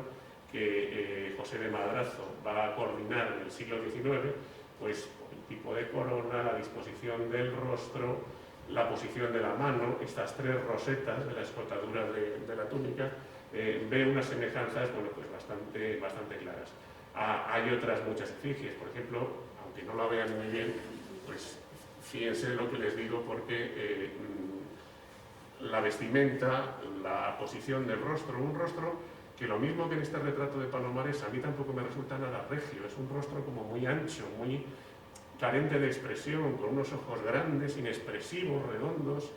que José de Madrazo va a coordinar en el siglo XIX, pues el tipo de corona, la disposición del rostro, la posición de la mano, estas tres rosetas de la escotadura de la túnica, ve unas semejanzas, bueno, pues bastante claras. Hay otras muchas efigies, por ejemplo, aunque no la vean muy bien, pues fíjense lo que les digo, porque la vestimenta, la posición del rostro, un rostro que lo mismo que en este retrato de Palomares, a mí tampoco me resulta nada regio, es un rostro como muy ancho, muy carente de expresión, con unos ojos grandes, inexpresivos, redondos.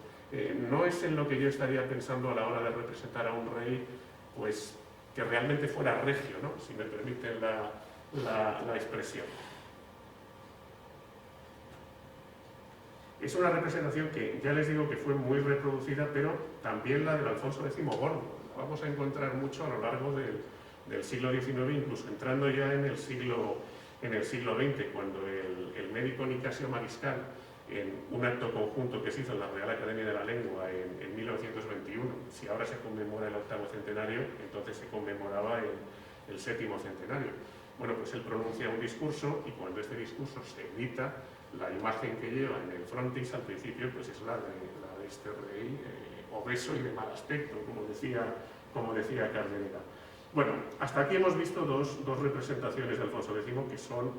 No es en lo que yo estaría pensando a la hora de representar a un rey, pues que realmente fuera regio, ¿no? Si me permiten la expresión. Es una representación que ya les digo que fue muy reproducida, pero también la del Alfonso X Gordo. Vamos a encontrar mucho a lo largo del siglo XIX, incluso entrando ya en el siglo XX, cuando el médico Nicasio Mariscal, en un acto conjunto que se hizo en la Real Academia de la Lengua en 1921, si ahora se conmemora el 8º centenario, entonces se conmemoraba el 7º centenario. Bueno, pues él pronuncia un discurso y cuando este discurso se edita, la imagen que lleva en el frontis al principio pues es la de este rey obeso y de mal aspecto, como decía Carderera. Bueno, hasta aquí hemos visto dos representaciones de Alfonso X que son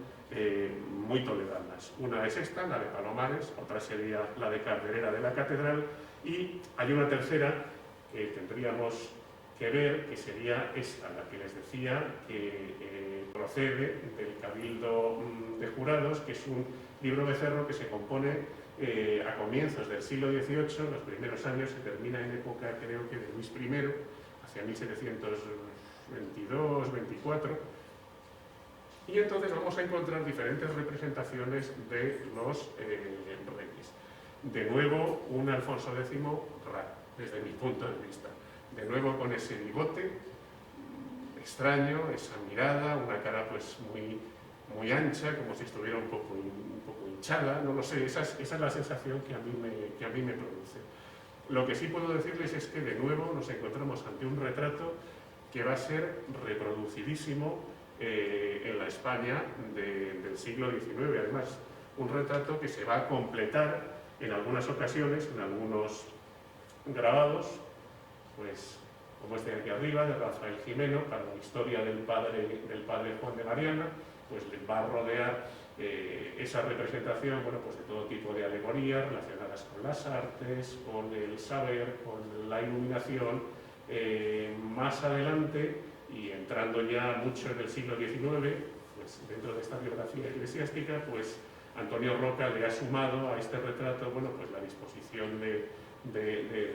muy toledanas. Una es esta, la de Palomares, otra sería la de Carderera de la Catedral, y hay una tercera que tendríamos que ver, que sería esta, la que les decía, que procede del Cabildo de Jurados, que es un libro becerro que se compone a comienzos del siglo XVIII, los primeros años, se termina en época, creo que de Luis I, hacia 1722-24, y entonces vamos a encontrar diferentes representaciones de los reyes. De nuevo, un Alfonso X raro, desde mi punto de vista. De nuevo con ese bigote extraño, esa mirada, una cara pues muy ancha, como si estuviera un poco hinchada, no lo sé, esa es la sensación que a mí me produce. Lo que sí puedo decirles es que de nuevo nos encontramos ante un retrato que va a ser reproducidísimo en la España del siglo XIX, además un retrato que se va a completar en algunas ocasiones, en algunos grabados, pues como este de aquí arriba, de Rafael Jimeno, para la historia del padre Juan de Mariana, pues les va a rodear esa representación, bueno, pues de todo tipo de alegorías relacionadas con las artes, con el saber, con la iluminación. Más adelante, y entrando ya mucho en el siglo XIX, pues dentro de esta biografía eclesiástica, pues Antonio Roca le ha sumado a este retrato, bueno, pues la disposición de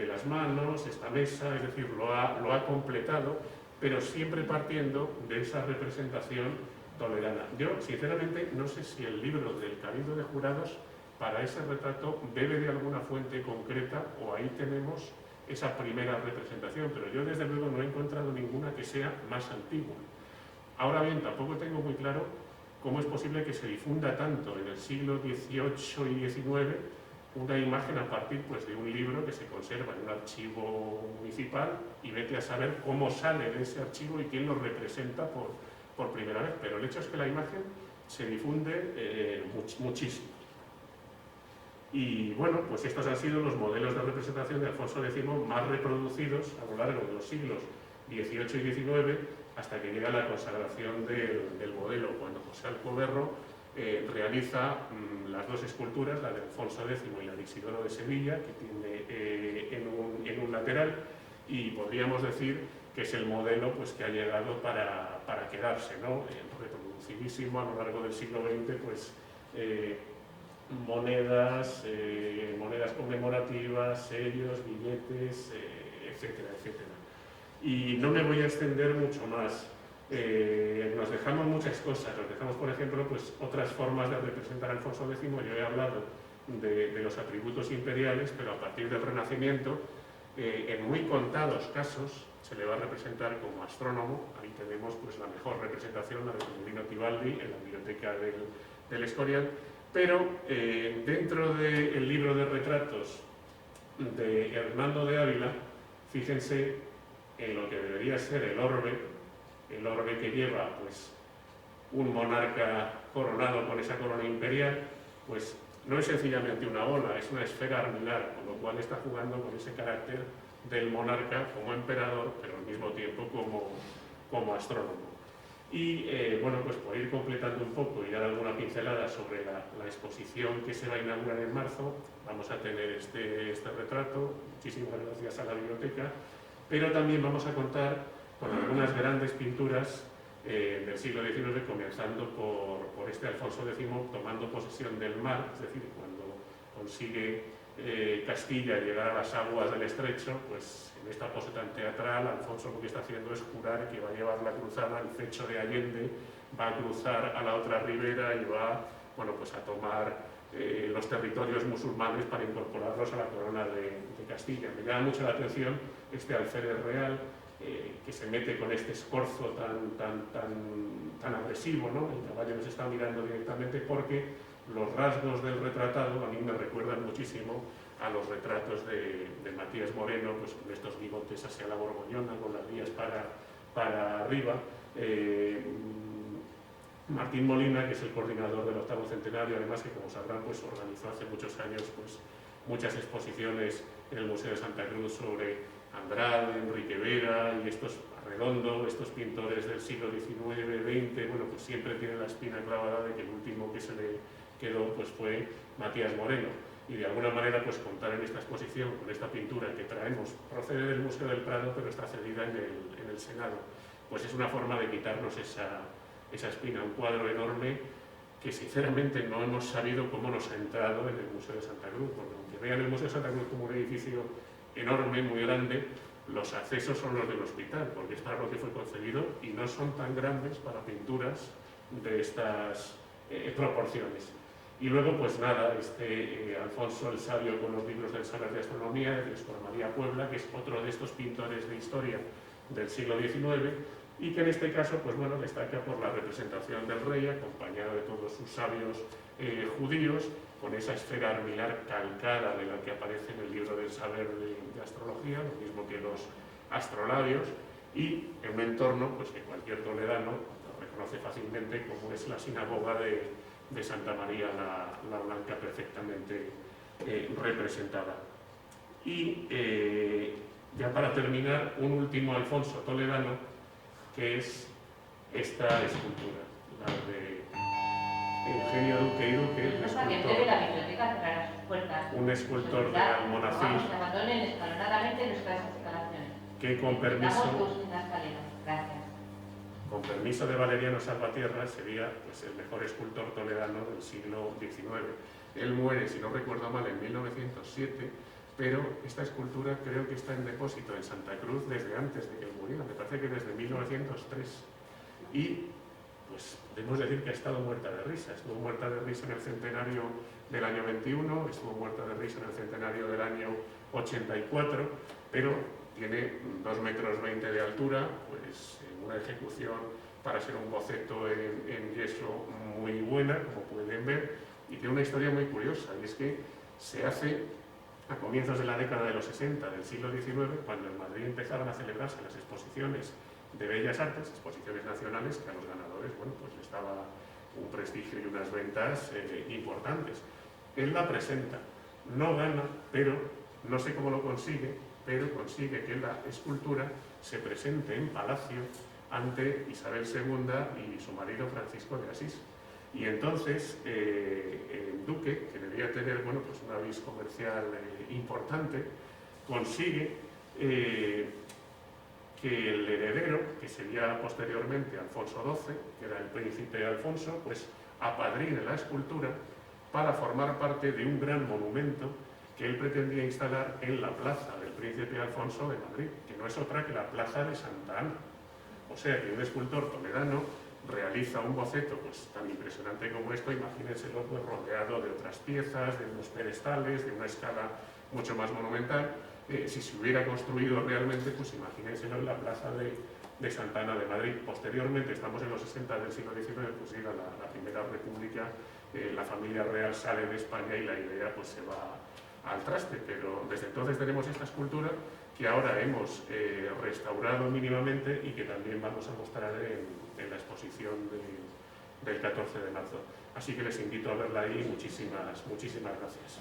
las manos, esta mesa, es decir, lo ha completado, pero siempre partiendo de esa representación toledana. Yo, sinceramente, no sé si el libro del Cabildo de Jurados para ese retrato bebe de alguna fuente concreta o ahí tenemos esa primera representación, pero yo desde luego no he encontrado ninguna que sea más antigua. Ahora bien, tampoco tengo muy claro cómo es posible que se difunda tanto en el siglo XVIII y XIX una imagen a partir pues, de un libro que se conserva en un archivo municipal y vete a saber cómo sale de ese archivo y quién lo representa por primera vez. Pero el hecho es que la imagen se difunde muchísimo. Y bueno, pues estos han sido los modelos de representación de Alfonso X más reproducidos a lo largo de los siglos XVIII y XIX hasta que llega la consagración del modelo, cuando José Alcoberro realiza las dos esculturas, la de Alfonso X y la de Isidoro de Sevilla, que tiene en un lateral, y podríamos decir que es el modelo pues, que ha llegado para quedarse, ¿no? Reproducidísimo a lo largo del siglo XX, pues, monedas conmemorativas, sellos, billetes, etcétera, etcétera. Y no me voy a extender mucho más. Nos dejamos muchas cosas, nos dejamos, por ejemplo, pues, otras formas de representar a Alfonso X. Yo he hablado de los atributos imperiales, pero a partir del Renacimiento, en muy contados casos, se le va a representar como astrónomo. Ahí tenemos pues, la mejor representación, la de Pellegrino Tibaldi, en la biblioteca del Escorial. Pero dentro del libro de retratos de Hernando de Ávila, fíjense en lo que debería ser el orbe que lleva pues, un monarca coronado con esa corona imperial, pues no es sencillamente una bola, es una esfera armilar, con lo cual está jugando con ese carácter del monarca como emperador, pero al mismo tiempo como astrónomo. Y bueno, pues por ir completando un poco y dar alguna pincelada sobre la exposición que se va a inaugurar en marzo, vamos a tener este retrato, muchísimas gracias a la biblioteca, pero también vamos a contar con algunas grandes pinturas del siglo XIX, comenzando por este Alfonso X tomando posesión del mar, es decir, cuando consigue Castilla llegar a las aguas del estrecho, pues en esta pose tan teatral, Alfonso lo que está haciendo es jurar que va a llevar la cruzada al pecho de Allende, va a cruzar a la otra ribera y va, bueno, pues a tomar los territorios musulmanes para incorporarlos a la corona de Castilla. Me llama mucho la atención este alférez real, que se mete con este escorzo tan agresivo, ¿no? El caballo nos está mirando directamente porque los rasgos del retratado a mí me recuerdan muchísimo a los retratos de Matías Moreno, pues con estos bigotes hacia la borgoñona, con las vías para arriba. Martín Molina, que es el coordinador del 8º centenario, además que como sabrán, pues organizó hace muchos años pues, muchas exposiciones en el Museo de Santa Cruz sobre Andrade, Enrique Vera y estos Arredondo, estos pintores del siglo XIX, XX, bueno, pues siempre tienen la espina clavada de que el último que se le quedó pues fue Matías Moreno. Y de alguna manera pues contar en esta exposición con esta pintura que traemos, procede del Museo del Prado, pero está cedida en el Senado, pues es una forma de quitarnos esa espina, un cuadro enorme que sinceramente no hemos sabido cómo nos ha entrado en el Museo de Santa Cruz, porque aunque vean el Museo de Santa Cruz como un edificio enorme, muy grande, los accesos son los del hospital, porque es para lo que fue concebido y no son tan grandes para pinturas de estas proporciones. Y luego, pues nada, Alfonso el Sabio con los libros del Saber de Astronomía, de Escor María Puebla, que es otro de estos pintores de historia del siglo XIX, y que en este caso, pues bueno, destaca por la representación del rey, acompañado de todos sus sabios judíos, con esa esfera armilar calcada de la que aparece en el libro del Saber de Astrología, lo mismo que los astrolabios, y en un entorno pues, que cualquier toledano lo reconoce fácilmente, como es la sinagoga de Santa María la Blanca, perfectamente representada. Y ya para terminar, un último Alfonso toledano, que es esta escultura, la de Eugenio Duque y Duque, un escultor de Almonacid, que con permiso de Valeriano Salvatierra sería pues, el mejor escultor toledano del siglo XIX. Él muere, si no recuerdo mal, en 1907, pero esta escultura creo que está en depósito en Santa Cruz desde antes de que él muriera, me parece que desde 1903. Y pues podemos decir que ha estado muerta de risa, estuvo muerta de risa en el centenario del año 21, estuvo muerta de risa en el centenario del año 84, pero tiene 2,20 metros de altura, pues una ejecución para ser un boceto en yeso muy buena, como pueden ver, y tiene una historia muy curiosa, y es que se hace a comienzos de la década de los 60 del siglo XIX, cuando en Madrid empezaron a celebrarse las exposiciones de Bellas Artes, exposiciones nacionales, que a los ganadores, bueno, pues les daba un prestigio y unas ventas importantes. Él la presenta, no gana, pero no sé cómo lo consigue, pero consigue que la escultura se presente en Palacio ante Isabel II y su marido Francisco de Asís. Y entonces el duque, que debía tener, bueno, pues una vis comercial importante, consigue que el heredero, que sería posteriormente Alfonso XII, que era el príncipe Alfonso, pues apadrine la escultura para formar parte de un gran monumento que él pretendía instalar en la plaza del príncipe Alfonso de Madrid, que no es otra que la plaza de Santa Ana. O sea que un escultor toledano realiza un boceto pues tan impresionante como esto, imagínenselo pues, rodeado de otras piezas, de unos pedestales, de una escala mucho más monumental. Si se hubiera construido realmente, pues imagínenselo en la plaza de Santa Ana de Madrid. Posteriormente, estamos en los 60 del siglo XIX, pues llega la Primera República, la familia real sale de España y la idea pues se va al traste, pero desde entonces tenemos esta escultura que ahora hemos restaurado mínimamente y que también vamos a mostrar en la exposición del 14 de marzo. Así que les invito a verla ahí. Muchísimas gracias.